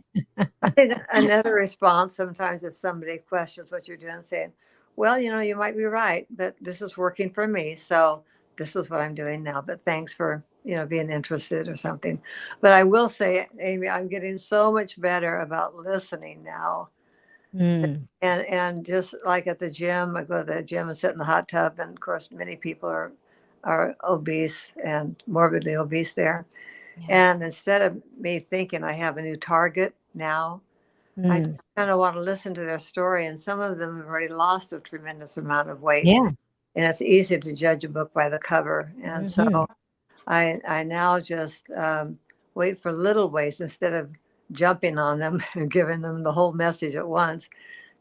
I think another response sometimes, if somebody questions what you're doing, saying, well, you might be right, but this is working for me. So this is what I'm doing now. But thanks for, being interested or something. But I will say, Amy, I'm getting so much better about listening now. Mm, And just like at the gym, I go to the gym and sit in the hot tub. And of course, many people are obese and morbidly obese there. yeah. And instead of me thinking I have a new target now, I Mm, just kind of want to listen to their story. And some of them have already lost a tremendous amount of weight. yeah. And it's easy to judge a book by the cover. And so Mhm. I now just wait for little ways instead of jumping on them and giving them the whole message at once.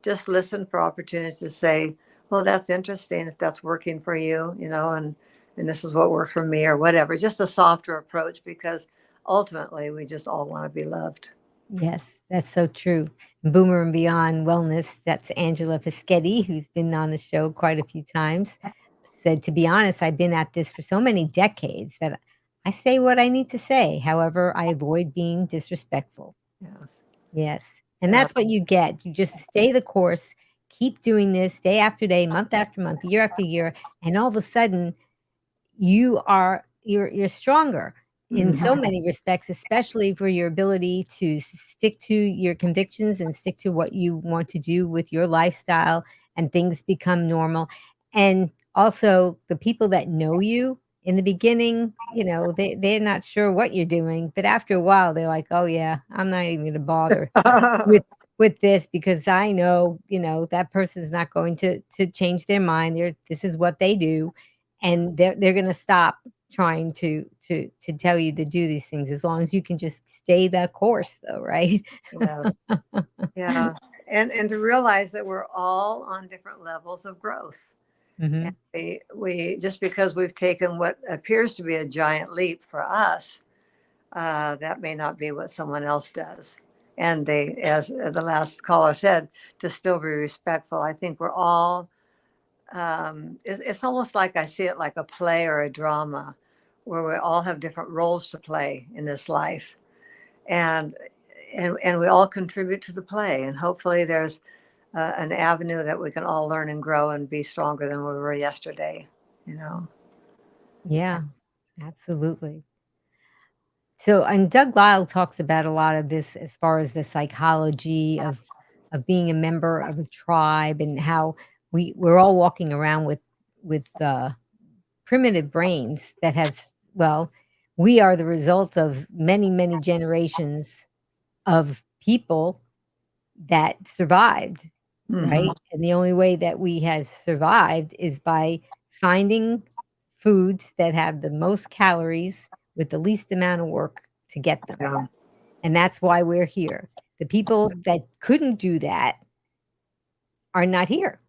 Just listen for opportunities to say, well, that's interesting if that's working for you, and this is what worked for me or whatever. Just a softer approach, because ultimately we just all want to be loved. Yes, that's so true. Boomer and Beyond Wellness, that's Angela Fischetti, who's been on the show quite a few times, said, "To be honest, I've been at this for so many decades that I say what I need to say. However, I avoid being disrespectful." Yes. Yes, and Yeah. that's what you get. You just stay the course, keep doing this day after day, month after month, year after year, and all of a sudden you're stronger in so Mhm. many respects, especially for your ability to stick to your convictions and stick to what you want to do with your lifestyle, and things become normal. And also the people that know you in the beginning, they're not sure what you're doing, but after a while they're like, oh yeah, I'm not even gonna bother with this, because I know, that person's not going to change their mind. This is what they do, and they're gonna stop trying to tell you to do these things, as long as you can just stay the course though, right? Yes. Yeah. And to realize that we're all on different levels of growth. And Mhm. we just because we've taken what appears to be a giant leap for us, that may not be what someone else does. And they, as the last caller said, to still be respectful. I think we're all. It's almost like I see it like a play or a drama, where we all have different roles to play in this life, and and we all contribute to the play. And hopefully, there's an avenue that we can all learn and grow and be stronger than we were yesterday. You know. Yeah, absolutely. So, and Doug Lisle talks about a lot of this as far as the psychology of being a member of a tribe, and how we're all walking around with primitive brains that well, we are the result of many, many generations of people that survived, Mhm. right? And the only way that we have survived is by finding foods that have the most calories with the least amount of work to get them. Yeah. And that's why we're here. The people that couldn't do that are not here.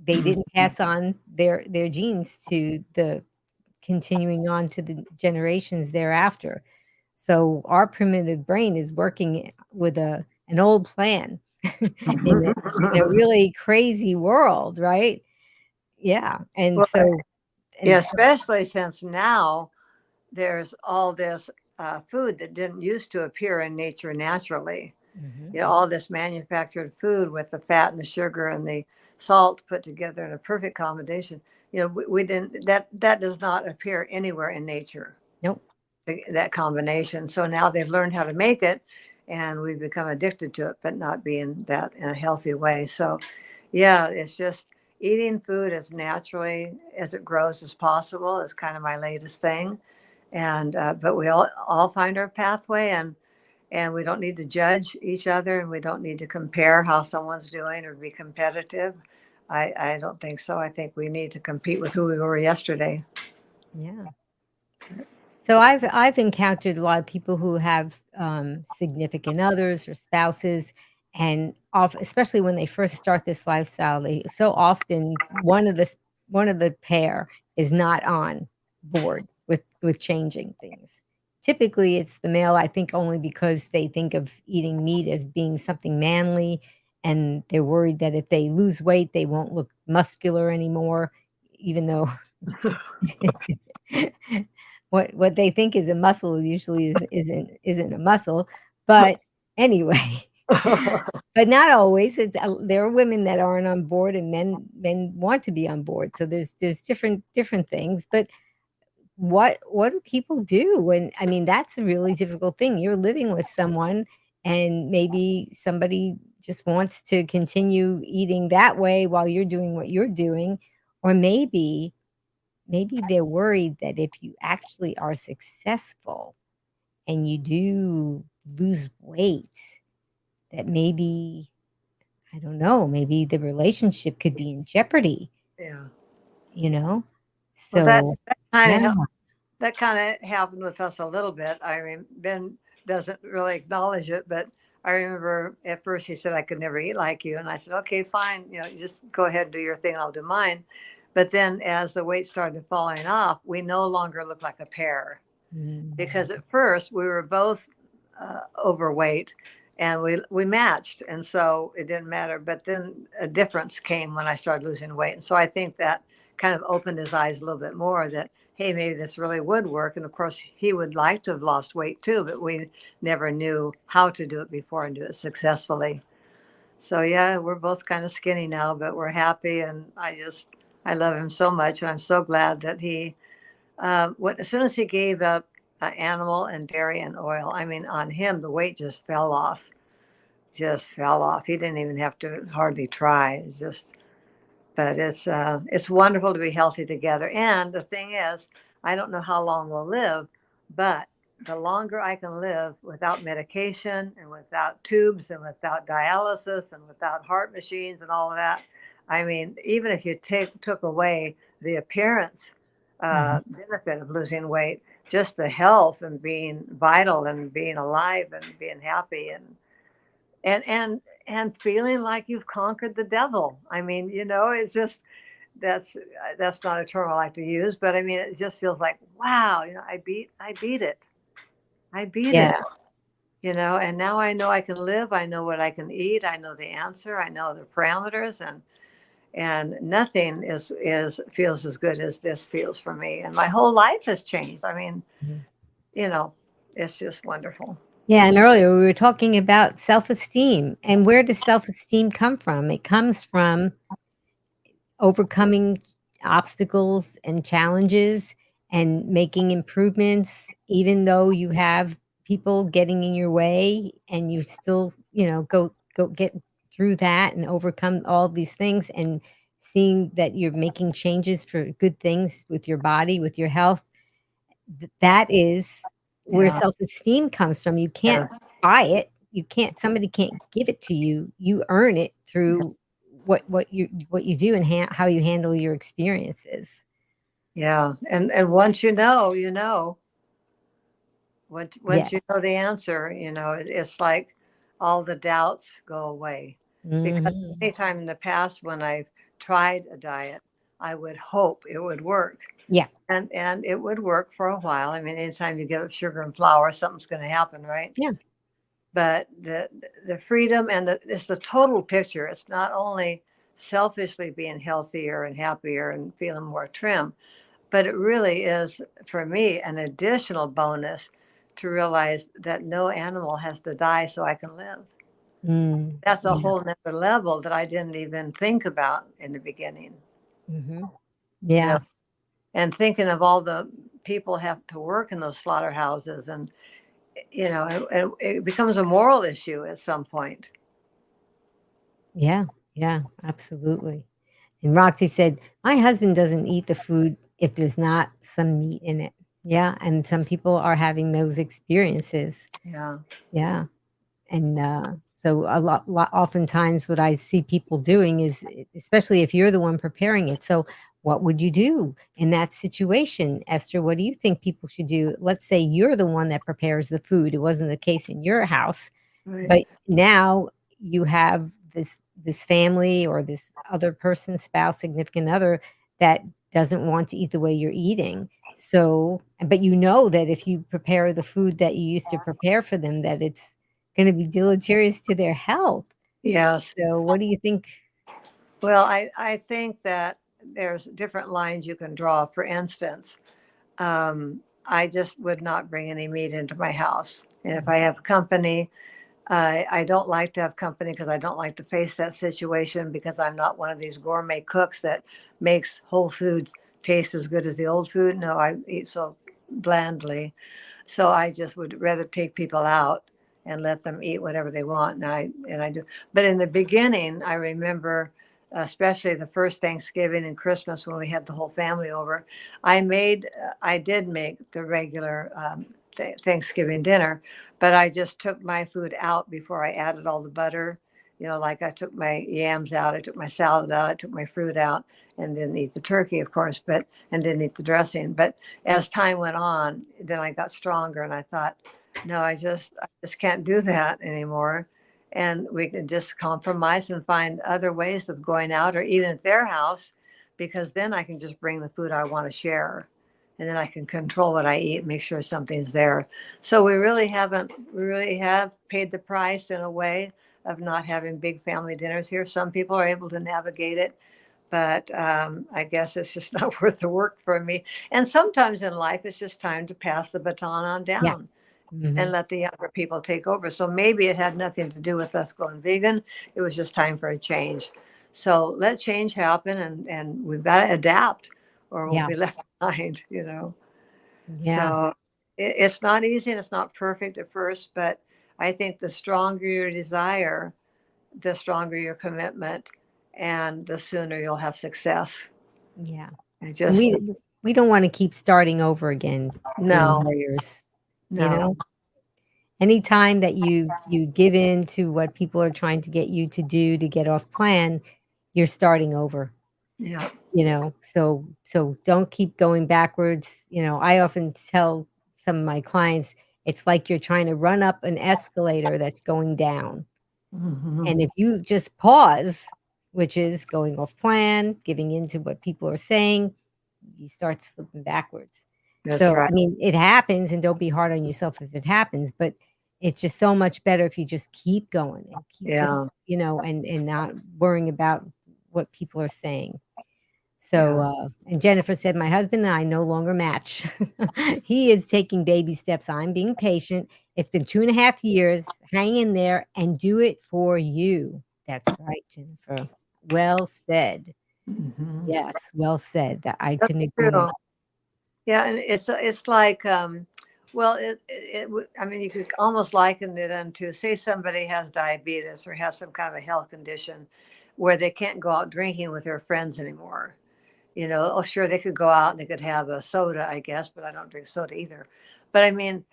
They Mhm. didn't pass on their genes to the continuing on to the generations thereafter. So our primitive brain is working with an old plan in a really crazy world, right? Yeah, Well, and yeah, so especially since now there's all this food that didn't used to appear in nature naturally. mhm, You know, all this manufactured food with the fat and the sugar and the salt put together in a perfect combination. You know, we didn't that does not appear anywhere in nature. nope, That combination. So now they've learned how to make it, and we've become addicted to it, but not being that in a healthy way. So, yeah, it's just eating food as naturally as it grows as possible is kind of my latest thing. And but we all find our pathway, and we don't need to judge each other, and we don't need to compare how someone's doing or be competitive. I don't think so. I think we need to compete with who we were yesterday. yeah. So I've encountered a lot of people who have, significant others or spouses, and especially when they first start this lifestyle, they so often one of the pair is not on board with changing things. Typically, it's the male, I think only because they think of eating meat as being something manly, and they're worried that if they lose weight, they won't look muscular anymore, even though what they think is a muscle usually isn't a muscle, but anyway, but not always. There are women that aren't on board, and men want to be on board. So there's different things. But what do people do when, I mean, that's a really difficult thing. You're living with someone, and maybe somebody just wants to continue eating that way while you're doing what you're doing, or maybe they're worried that if you actually are successful and you do lose weight, that maybe, I don't know, maybe the relationship could be in jeopardy, Yeah. you know? Well, So, that kind yeah. of that kind of happened with us a little bit. I mean, Ben doesn't really acknowledge it, but I remember at first he said I could never eat like you, and I said, okay, fine, you know, you just go ahead and do your thing, I'll do mine. But then as the weight started falling off, we no longer looked like a pair, Mm, because at first we were both overweight, and we matched, and so it didn't matter. But then a difference came when I started losing weight, and so I think that kind of opened his eyes a little bit more, that hey, maybe this really would work. And of course he would like to have lost weight too, but we never knew how to do it before and do it successfully. So yeah, we're both kind of skinny now, but we're happy, and I love him so much, and I'm so glad that he as soon as he gave up animal and dairy and oil, I mean, on him, the weight just fell off. Just fell off. He didn't even have to hardly try. It's just, but it's wonderful to be healthy together. And the thing is, I don't know how long we'll live, but the longer I can live without medication and without tubes and without dialysis and without heart machines and all of that, I mean, even if you took away the appearance mhm. benefit of losing weight, just the health and being vital and being alive and being happy and and and feeling like you've conquered the devil. I mean, you know, it's just that's that's not a term I like to use, but I mean, it just feels like wow, you know, I beat it, I beat Yeah. it, you know, and now I know I can live. I know what I can eat. I know the answer. I know the parameters, and nothing is feels as good as this feels for me. And my whole life has changed. I mean, Mhm. you know, it's just wonderful. Yeah, and earlier we were talking about self-esteem, and where does self-esteem come from? It comes from overcoming obstacles and challenges and making improvements, even though you have people getting in your way, and you still, go get through that and overcome all these things, and seeing that you're making changes for good things with your body, with your health. That is where Yeah, self-esteem comes from. You can't yeah, buy it. You can't Somebody can't give it to you. You earn it through what you do and how you handle your experiences. Yeah. And once you know, you know. Yeah. Once you know the answer, it's like all the doubts go away. Because Hmm. anytime in the past when I've tried a diet, I would hope it would work. Yeah. And it would work for a while. I mean, anytime you give up sugar and flour, something's going to happen, right? Yeah. But the freedom and it's the total picture. It's not only selfishly being healthier and happier and feeling more trim, but it really is, for me, an additional bonus to realize that no animal has to die so I can live. Mm. That's a Yeah. whole nother level that I didn't even think about in the beginning. Hmm. You know, Yeah. and thinking of all the people have to work in those slaughterhouses, and it becomes a moral issue at some point. Yeah. Yeah. Absolutely. And Roxy said, "My husband doesn't eat the food if there's not some meat in it." Yeah, and some people are having those experiences. Yeah. Yeah. And, so a lot oftentimes what I see people doing is, especially if you're the one preparing it. So what would you do in that situation? Esther, what do you think people should do? Let's say you're the one that prepares the food. It wasn't the case in your house, Right. but now you have this family or this other person, spouse, significant other, that doesn't want to eat the way you're eating. So, but you know that if you prepare the food that you used to prepare for them, that it's gonna be deleterious to their health. Yes. So what do you think? Well, I think that there's different lines you can draw. For instance, I just would not bring any meat into my house. And if I have company, I don't like to have company because I don't like to face that situation because I'm not one of these gourmet cooks that makes whole foods taste as good as the old food. No, I eat so blandly. So I just would rather take people out and let them eat whatever they want. And I do. But in the beginning, I remember, especially the first Thanksgiving and Christmas when we had the whole family over, I did make the regular Thanksgiving dinner, but I just took my food out before I added all the butter. Like I took my yams out, I took my salad out, I took my fruit out, and didn't eat the turkey, of course, and didn't eat the dressing. But as time went on, then I got stronger, and I thought, no, I just can't do that anymore. And we could just compromise and find other ways of going out or eating at their house, because then I can just bring the food I want to share, and then I can control what I eat, make sure something's there. So we really have paid the price in a way of not having big family dinners here. Some people are able to navigate it, but I guess it's just not worth the work for me. And sometimes in life, it's just time to pass the baton on Yeah. down and Mhm. let the younger people take over. So maybe it had nothing to do with us going vegan. It was just time for a change. So let change happen, and we've got to adapt or we'll Yeah. be left behind. Yeah. So it's not easy and it's not perfect at first, but I think the stronger your desire, the stronger your commitment, and the sooner you'll have success. Yeah. I And just, we don't wanna keep starting over again, dream no, warriors, you no, know? Anytime that you give in to what people are trying to get you to do to get off plan, you're starting over. yeah, So don't keep going backwards. I often tell some of my clients, it's like you're trying to run up an escalator that's going down. hmm, And if you just pause, which is going off plan, giving into what people are saying, you start slipping backwards. that's So, right. I mean, it happens, and don't be hard on yourself if it happens, but it's just so much better if you just keep going and keep just, Yeah, and not worrying about what people are saying. So, yeah. and Jennifer said, "My husband and I no longer match." He is taking baby steps. I'm being patient. It's been 2.5 years. Hang in there and do it for you. That's right, Jennifer. Well said. Hmm. Yes, well said. That I That's couldn't agree more. true. Yeah, and it's like, well, I mean, you could almost liken it unto, say somebody has diabetes or has some kind of a health condition where they can't go out drinking with their friends anymore. Oh, sure, they could go out and they could have a soda, I guess, but I don't drink soda either. But I mean,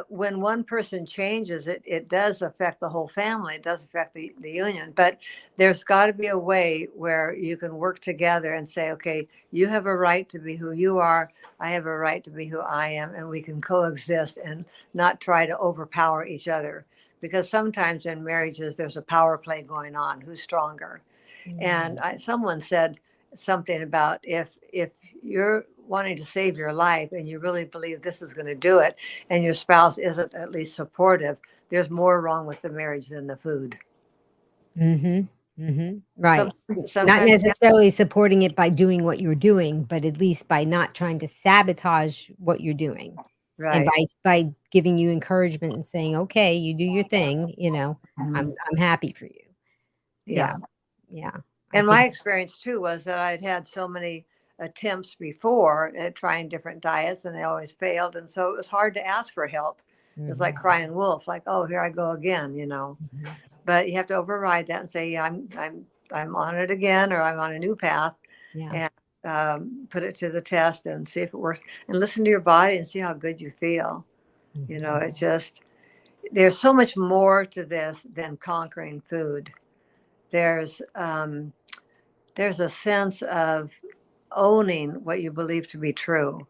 when one person changes, it does affect the whole family. It does affect the union. But there's got to be a way where you can work together and say, okay, you have a right to be who you are. I have a right to be who I am. And we can coexist and not try to overpower each other. Because sometimes in marriages, there's a power play going on. Who's stronger? And someone said something about if you're wanting to save your life and you really believe this is going to do it, and your spouse isn't at least supportive, there's more wrong with the marriage than the food. Right. Not Sometimes, necessarily supporting it by doing what you're doing, but at least by not trying to sabotage what you're doing. And right. by giving you encouragement and saying, "Okay, you do your thing, I'm happy for you." Yeah. Yeah. Yeah. I And think my experience too was that I'd had so many attempts before at trying different diets and they always failed. And so it was hard to ask for help. It was like crying wolf, like, oh, here I go again. Mhm. But you have to override that and say, yeah, I'm on it again, or I'm on a new path, Yeah. and put it to the test and see if it works, and listen to your body and see how good you feel. Mhm. It's just, there's so much more to this than conquering food. There's um, there's a sense of owning what you believe to be true.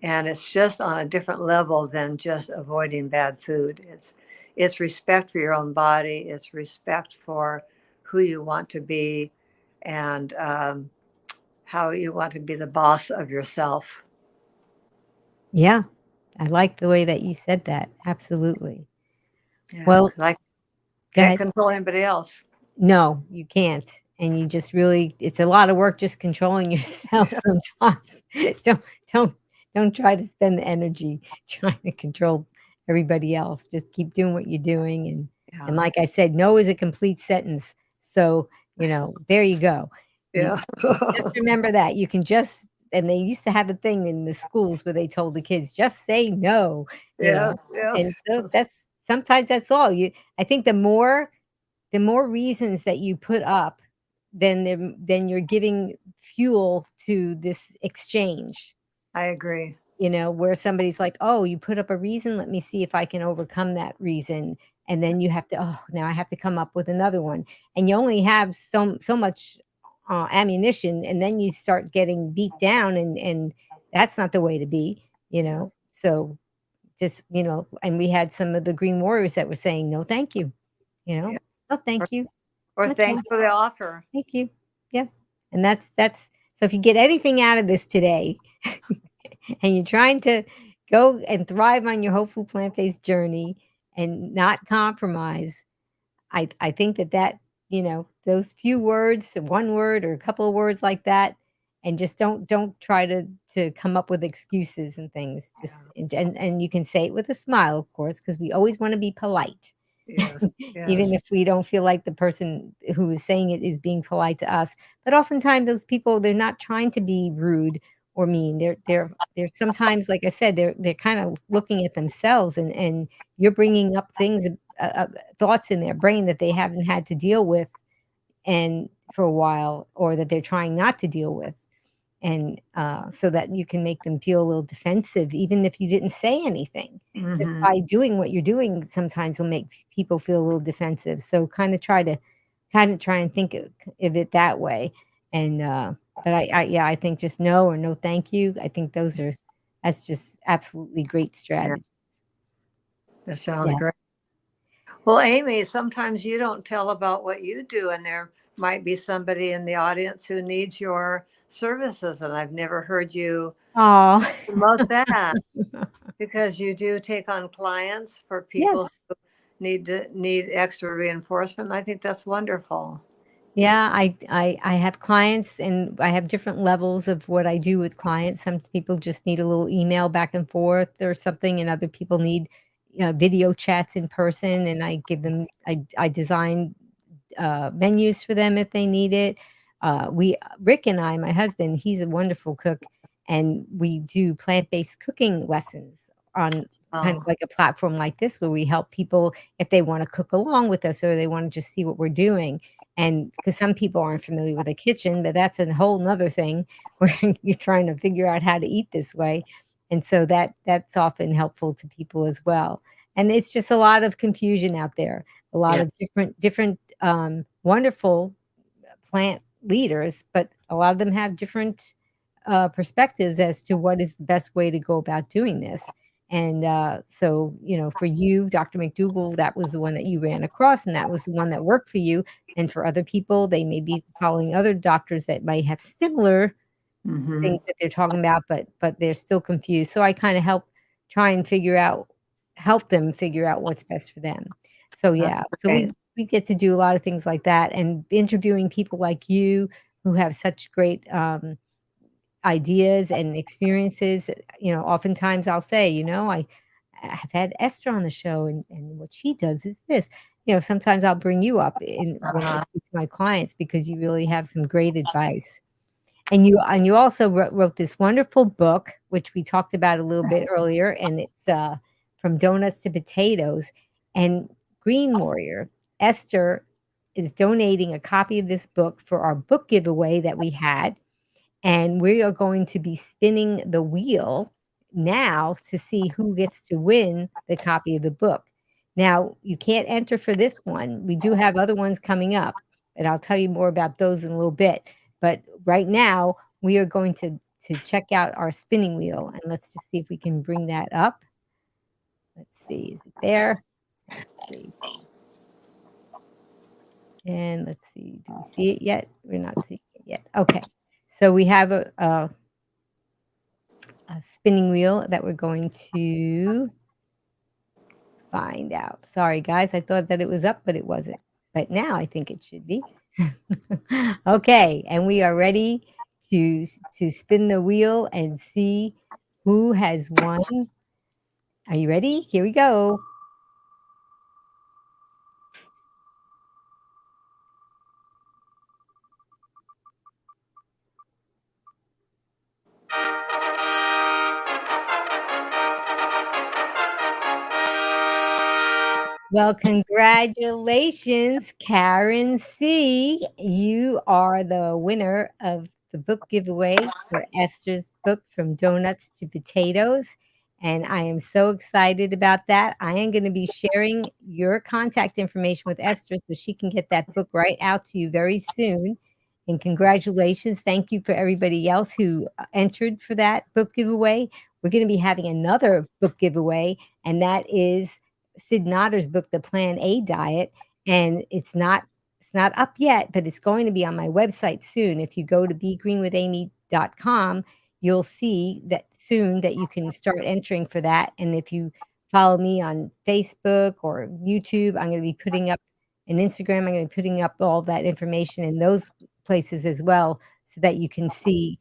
And it's just on a different level than just avoiding bad food. It's respect for your own body. It's respect for who you want to be, and how you want to be the boss of yourself. Yeah. I like the way that you said that. Absolutely. Yeah, Well, 'cause I go can't ahead. control anybody else. No, you can't, and you just really it's a lot of work just controlling yourself Yeah, sometimes. Don't don't don't try to spend the energy trying to control everybody else. Just keep doing what you're doing, and yeah, like I said, no is a complete sentence. So, there you go. You yeah, just remember that. You can just and they used to have a thing in the schools where they told the kids, "Just say no," yes, yes, and so that's sometimes that's all. I think the more reasons that you put up, then you're giving fuel to this exchange, I agree. where somebody's like, "Oh, you put up a reason, let me see if I can overcome that reason." And then you have to, "Oh, now I have to come up with another one." And you only have so much, ammunition, and then you start getting beat down, and that's not the way to be, So, just, and we had some of the green warriors that were saying, "No, thank you," you know? Yeah. "No, Or, thank you." or Okay. thanks for the offer. Thank you. Yeah. And that's so if you get anything out of this today and you're trying to go and thrive on your hopeful plant-based journey and not compromise, I think that, those few words, one word or a couple of words like that, and just don't try to come up with excuses and things. Just Yeah. and you can say it with a smile, of course, because we always want to be polite. Yes, Even yes. if we don't feel like the person who is saying it is being polite to us. But oftentimes those people, they're not trying to be rude or mean. They're sometimes, like I said, they're kind of looking at themselves, and you're bringing up things, thoughts in their brain that they haven't had to deal with and for a while, or that they're trying not to deal with. And so that you can make them feel a little defensive, even if you didn't say anything. Just Hmm. by doing what you're doing sometimes will make people feel a little defensive. So kind of try and think of it that way. And but yeah, I think just no or no thank you. I think that's just absolutely great Yeah, strategy. that sounds Yeah. great. Well, Amy, sometimes you don't tell about what you do, and there might be somebody in the audience who needs your services, and I've never heard you Oh. promote that, because you do take on clients for people Yes. who need extra reinforcement. I think that's wonderful. Yeah, I have clients, and I have different levels of what I do with clients. Some people just need a little email back and forth or something, and other people need, video chats in person, and I give them I design menus for them if they need it. We Rick and I, my husband, he's a wonderful cook, and we do plant-based cooking lessons on kind of Oh, like a platform like this where we help people if they want to cook along with us or they want to just see what we're doing. And because some people aren't familiar with a kitchen, but that's a whole nother thing where you're trying to figure out how to eat this way. And so that's often helpful to people as well. And it's just a lot of confusion out there, a lot Yeah. of different wonderful plant leaders, but a lot of them have different perspectives as to what is the best way to go about doing this. And so, for you, Dr. McDougall, that was the one that you ran across, and that was the one that worked for you. And for other people, they may be following other doctors that might have similar Mm-hmm. things that they're talking about, but they're still confused. So I kind of try and help them figure out what's best for them. So yeah, so Okay. we get to do a lot of things like that, and interviewing people like you who have such great ideas and experiences. Oftentimes I'll say, I have had Esther on the show, and what she does is this. Sometimes I'll bring you up when I Uh-huh. speak to my clients because you really have some great advice. And you also wrote this wonderful book, which we talked about a little bit earlier, and it's From Donuts to Potatoes. And Green Warrior, Esther is donating a copy of this book for our book giveaway that we had, and we are going to be spinning the wheel now to see who gets to win the copy of the book. Now, you can't enter for this one. We do have other ones coming up, and I'll tell you more about those in a little bit. But right now, we are going to check out our spinning wheel, and let's just see if we can bring that up. Let's see, is it there? Let's see. And let's see, do we see it yet? We're not seeing it yet. Okay. So we have a spinning wheel that we're going to find out. Sorry, guys. I thought that it was up, but it wasn't. But now I think it should be. Okay, and we are ready to spin the wheel and see who has won. Are you ready? Here we go. Well, congratulations, Karen C. You are the winner of the book giveaway for Esther's book, From Donuts to Potatoes. And I am so excited about that. I am going to be sharing your contact information with Esther so she can get that book right out to you very soon. And congratulations. Thank you for everybody else who entered for that book giveaway. We're going to be having another book giveaway, and that is Sid Notter's book, The Plan A Diet, and it's not up yet, but it's going to be on my website soon. If you go to begreenwithamy.com, you'll see that soon that you can start entering for that. And if you follow me on Facebook or YouTube, I'm going to be putting up an Instagram. I'm going to be putting up all that information in those places as well, so that you can see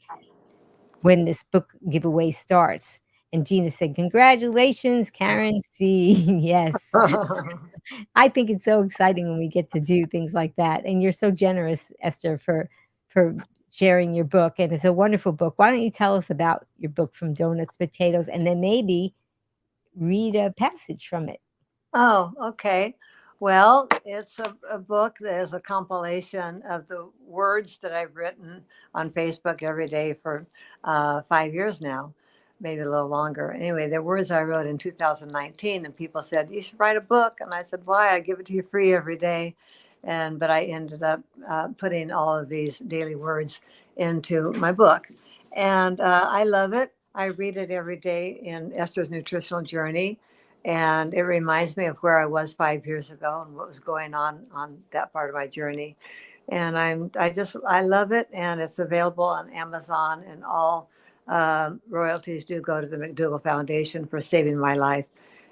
when this book giveaway starts. And Gina said, "Congratulations, Karen C." Yes. I think it's so exciting when we get to do things like that. And you're so generous, Esther, for sharing your book. And it's a wonderful book. Why don't you tell us about your book, From Donuts to Potatoes, and then maybe read a passage from it? Oh, okay. Well, it's a book that is a compilation of the words that I've written on Facebook every day for 5 years now, maybe a little longer. Anyway, the words I wrote in 2019, and people said, "You should write a book." And I said, "Why? I give it to you free every day." But I ended up putting all of these daily words into my book. And I love it. I read it every day in Esther's Nutritional Journey, and it reminds me of where I was 5 years ago and what was going on that part of my journey. And I love it, and it's available on Amazon, and all royalties do go to the McDougall Foundation for saving my life,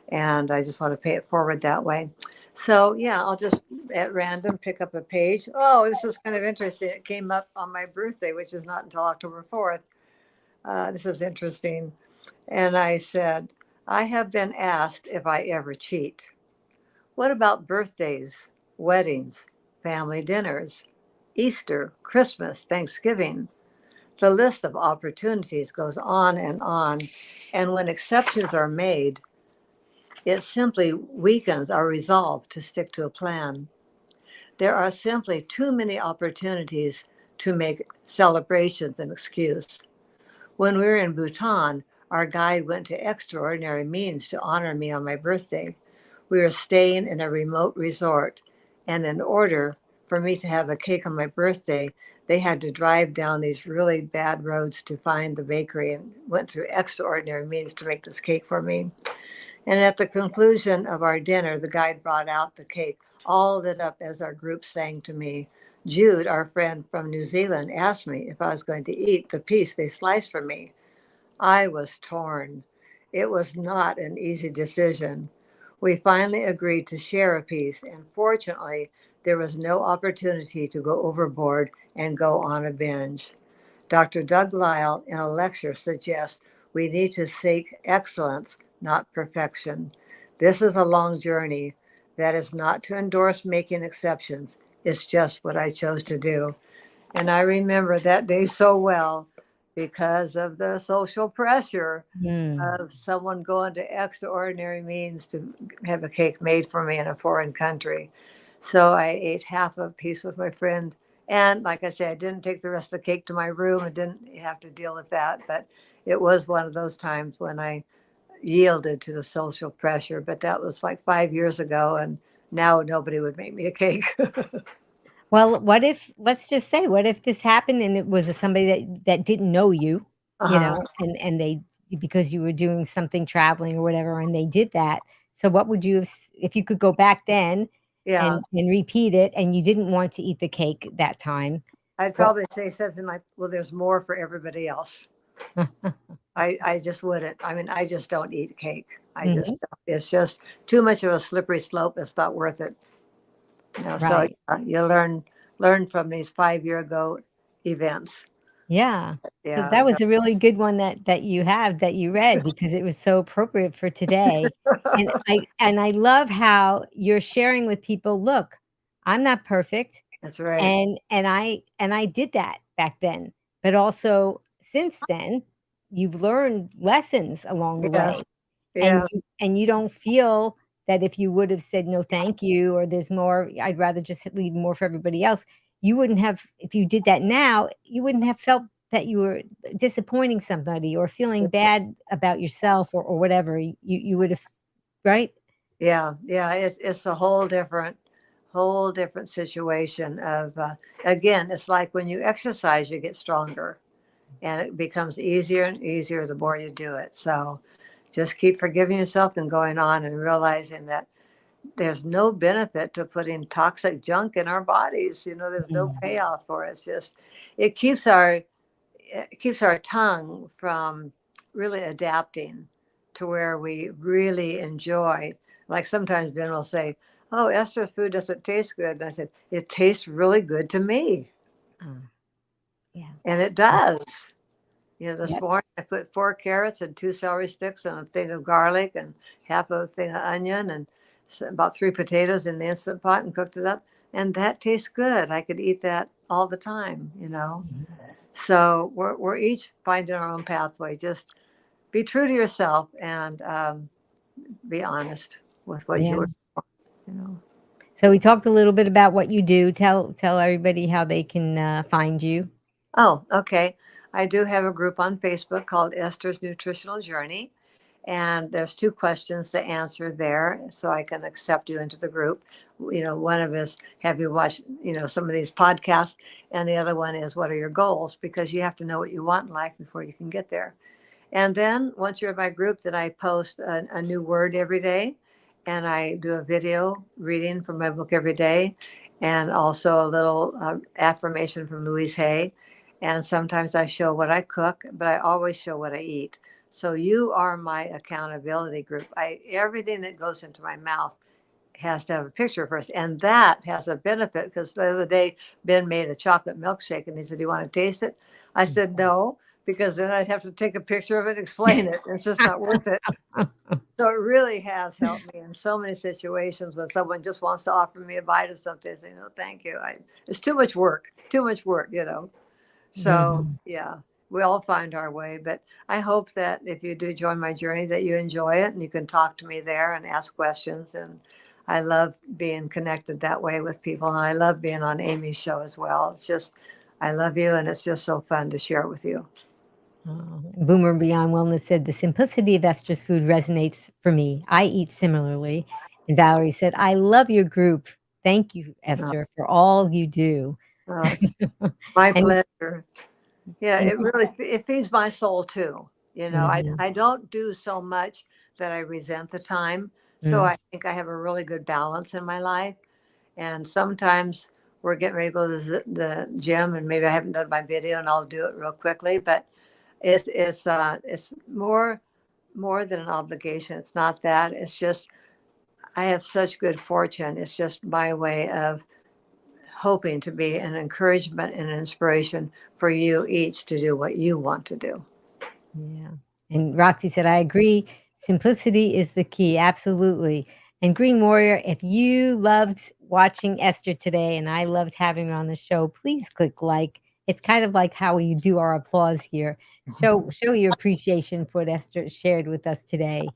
and I just want to pay it forward that way. So yeah, I'll just at random pick up a page. Oh, this is kind of interesting. It came up on my birthday, which is not until October 4th. This is interesting. And I said, "I have been asked if I ever cheat. What about birthdays, weddings, family dinners, Easter, Christmas, Thanksgiving?" The list of opportunities goes on and on. And when exceptions are made, it simply weakens our resolve to stick to a plan. There are simply too many opportunities to make celebrations an excuse. When we were in Bhutan, Our guide went to extraordinary means to honor me on my birthday. We were staying in a remote resort, and in order for me to have a cake on my birthday, they had to drive down these really bad roads to find the bakery and went through extraordinary means to make this cake for me. And at the conclusion of our dinner, the guide brought out the cake, all lit up as our group sang to me. Jude, our friend from New Zealand, asked me if I was going to eat the piece they sliced for me. I was torn. It was not an easy decision. We finally agreed to share a piece, and fortunately, there was no opportunity to go overboard and go on a binge. Dr. Doug Lisle, in a lecture, suggests we need to seek excellence, not perfection. This is a long journey. That is not to endorse making exceptions. It's just what I chose to do. And I remember that day so well because of the social pressure Mm. of someone going to extraordinary means to have a cake made for me in a foreign country. So I ate half a piece with my friend. And like I said, I didn't take the rest of the cake to my room. I didn't have to deal with that. But it was one of those times when I yielded to the social pressure. But that was like 5 years ago. And now nobody would make me a cake. Well, what if, let's just say, what if this happened and it was somebody that didn't know you, Uh-huh. and they, because you were doing something traveling or whatever, and they did that. So what would you have, if you could go back then Yeah. and repeat it, and you didn't want to eat the cake that time? I'd What? probably say something like, well, there's more for everybody else. I just wouldn't. I mean, I just don't eat cake. I just, Mhm. don't. It's just too much of a slippery slope. It's not worth it. So Right. you learn from these 5 year ago events. Yeah. So Yeah. that was a really good one that you have, that you read, because it was so appropriate for today. And I love how you're sharing with people, "Look, I'm not perfect, That's right. and I did that back then, but also since then, you've learned lessons along the Yes. way, and Yeah. you don't feel that if you would have said, 'No, thank you,' or 'There's more, I'd rather just leave more for everybody else,' you wouldn't have, if you did that now, you wouldn't have felt that you were disappointing somebody or feeling bad about yourself, or whatever. You would have, right? Yeah. Yeah. It's a whole different situation of, again, it's like when you exercise, you get stronger and it becomes easier and easier the more you do it. So just keep forgiving yourself and going on and realizing that there's no benefit to putting toxic junk in our bodies. There's no Mm. payoff for it. It's just it keeps our tongue from really adapting to where we really enjoy. Like sometimes Ben will say, "Oh, Esther's food doesn't taste good," and I said, "It tastes really good to me," Oh, yeah. and it does. This Yep. morning I put 4 carrots and 2 celery sticks and a thing of garlic and half of a thing of onion and about 3 potatoes in the instant pot and cooked it up. And that tastes good. I could eat that all the time. Mhm. So we're each finding our own pathway. Just be true to yourself and be honest with what you Yeah. were, you know. So we talked a little bit about what you do. Tell everybody how they can, find you. Oh, okay. I do have a group on Facebook called Esther's Nutritional Journey. And there's 2 questions to answer there, so I can accept you into the group. One of is, have you watched, some of these podcasts? And the other one is, what are your goals? Because you have to know what you want in life before you can get there. And then once you're in my group, then I post a new word every day. And I do a video reading from my book every day. And also a little affirmation from Louise Hay. And sometimes I show what I cook, but I always show what I eat. So you are my accountability group. Everything that goes into my mouth has to have a picture first. And that has a benefit because the other day, Ben made a chocolate milkshake and he said, "Do you want to taste it?" I said, "No," because then I'd have to take a picture of it and explain it. It's just not worth it. So it really has helped me in so many situations when someone just wants to offer me a bite of something. I say, "No, thank you. It's too much work, too much work. So Mhm. yeah, we all find our way. But I hope that if you do join my journey, that you enjoy it and you can talk to me there and ask questions. And I love being connected that way with people. And I love being on Amy's show as well. It's just, I love you, and it's just so fun to share it with you. Boomer Beyond Wellness said, the simplicity of Esther's food resonates for me. I eat similarly. And Valerie said, I love your group. Thank you, Uh, Esther, for all you do. it's my and, pleasure. Yeah, and it really it feeds my soul too. Mhm. I don't do so much that I resent the time. So Mm. I think I have a really good balance in my life. And sometimes we're getting ready to go to the gym, and maybe I haven't done my video, and I'll do it real quickly. But it's more than an obligation. It's not that. It's just I have such good fortune. It's just my way of hoping to be an encouragement and an inspiration for you each to do what you want to do. Yeah. And Roxy said, I agree. Simplicity is the key. Absolutely. And Green Warrior, if you loved watching Esther today and I loved having her on the show, please click like. It's kind of like how you do our applause here. Show your appreciation for what Esther shared with us today.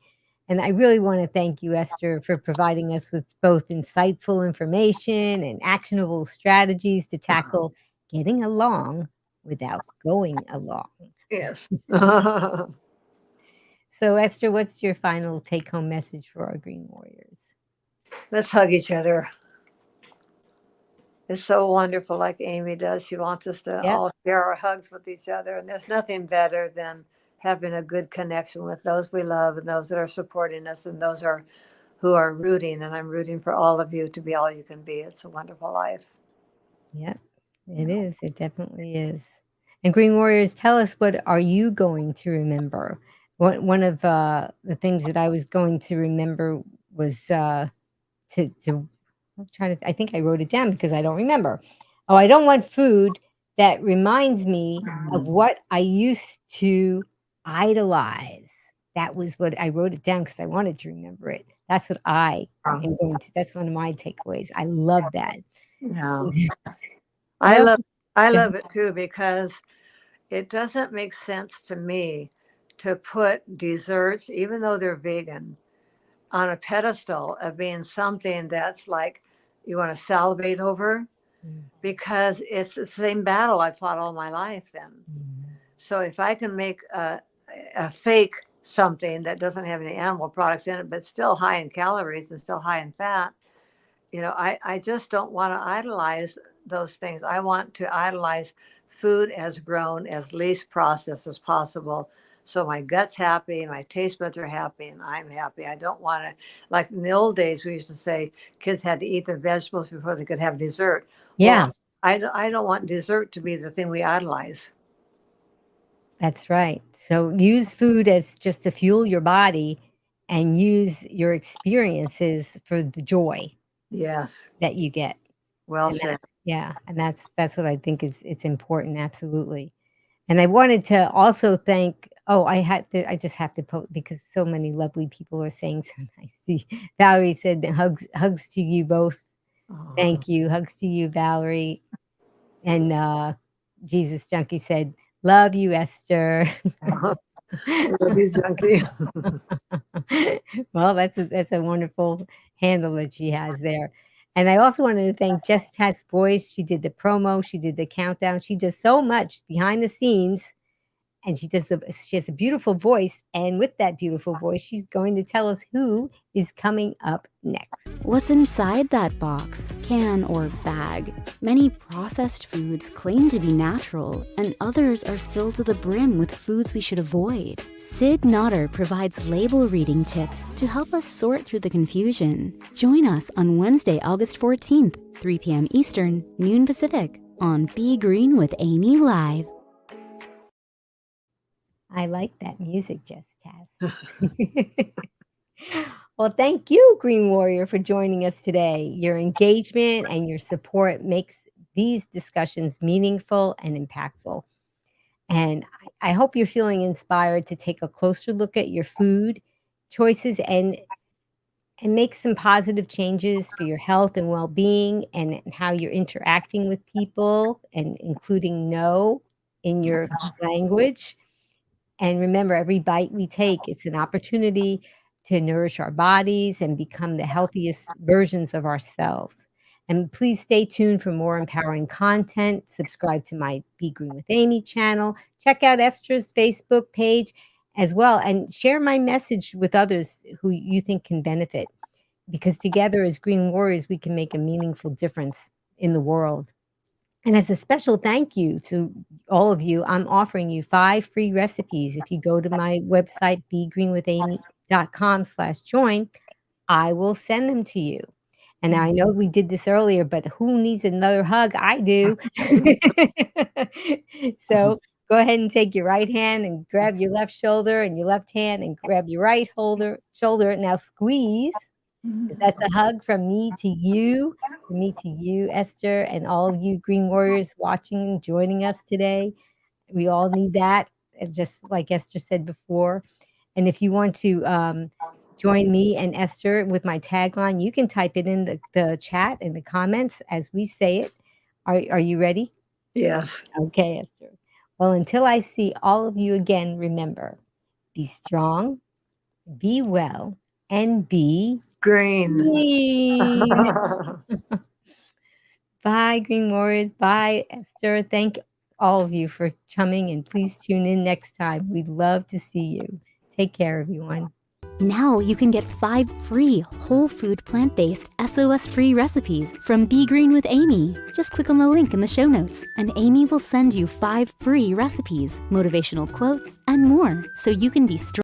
And I really want to thank you, Esther, for providing us with both insightful information and actionable strategies to tackle getting along without going along. Yes. So, Esther, what's your final take home message for our Green Warriors? Let's hug each other. It's so wonderful, like Amy does. She wants us to Yep. all share our hugs with each other. And there's nothing better than having a good connection with those we love and those that are supporting us and those are who are rooting. And I'm rooting for all of you to be all you can be. It's a wonderful life. Yep. It is. It definitely is. And Green Warriors, tell us, what are you going to remember? One of the things that I was going to remember was to I'm trying to, I think I wrote it down because I don't remember. Oh, I don't want food that reminds me of what I used to idolize. That was what I wrote it down because I wanted to remember it. That's what I am going to, that's one of my takeaways. I love that. Yeah. I I love also, I love it too because it doesn't make sense to me to put desserts, even though they're vegan, on a pedestal of being something that's like you want to salivate over because it's the same battle I fought all my life then. So if I can make a fake something that doesn't have any animal products in it, but still high in calories and still high in fat, I just don't want to idolize those things. I want to idolize food as grown, as least processed as possible. So my gut's happy, my taste buds are happy, and I'm happy. I don't want to, like in the old days, we used to say kids had to eat their vegetables before they could have dessert. yeah, Well, I don't want dessert to be the thing we idolize. that's right. So use food as just to fuel your body and use your experiences for the joy Yes, that you get. well And that, said. yeah, and that's what I think is it's important, absolutely. And I wanted to also thank, oh, I just have to post because so many lovely people are saying so nice. See, Valerie said that hugs to you both. Oh. Thank you. Hugs to you, Valerie. And Jesus Junkie said, love you, Esther. Love you, junkie. Well, that's a wonderful handle that she has there. And I also wanted to thank Jess Tat's Voice. She did the promo, she did the countdown. She does so much behind the scenes, and she has a beautiful voice. And with that beautiful voice, she's going to tell us who is coming up next. What's inside that box, can, or bag? Many processed foods claim to be natural, and others are filled to the brim with foods we should avoid. Sid Nodder provides label reading tips to help us sort through the confusion. Join us on Wednesday, August 14th, 3 p.m. Eastern, noon Pacific, on Be Green with Amy Live. I like that music, Jess Taz. Well, thank you, Green Warrior, for joining us today. Your engagement and your support makes these discussions meaningful and impactful. And I hope you're feeling inspired to take a closer look at your food choices and make some positive changes for your health and well-being and how you're interacting with people and including no in your language. And remember, every bite we take, it's an opportunity to nourish our bodies and become the healthiest versions of ourselves. And please stay tuned for more empowering content. Subscribe to my Be Green with Amy channel. Check out Esther's Facebook page as well, and share my message with others who you think can benefit. Because together as Green Warriors, we can make a meaningful difference in the world. And as a special thank you to all of you, I'm offering you 5 free recipes. If you go to my website, begreenwithamy.com/join, I will send them to you. And I know we did this earlier, but who needs another hug? I do. So go ahead and take your right hand and grab your left shoulder, and your left hand and grab your right shoulder. Now squeeze. That's a hug from me to you, Esther, and all of you Green Warriors watching and joining us today. We all need that, just like Esther said before. And if you want to join me and Esther with my tagline, you can type it in the chat in the comments as we say it. Are you ready? Yes. Okay, Esther. Well, until I see all of you again, remember, be strong, be well, and be Green. green. Bye, Green Warriors. Bye, Esther. Thank all of you for chumming, and please tune in next time. We'd love to see you. Take care, everyone. Now you can get 5 free whole food plant-based SOS-free recipes from Be Green with Amy. Just click on the link in the show notes, and Amy will send you 5 free recipes, motivational quotes, and more, so you can be strong.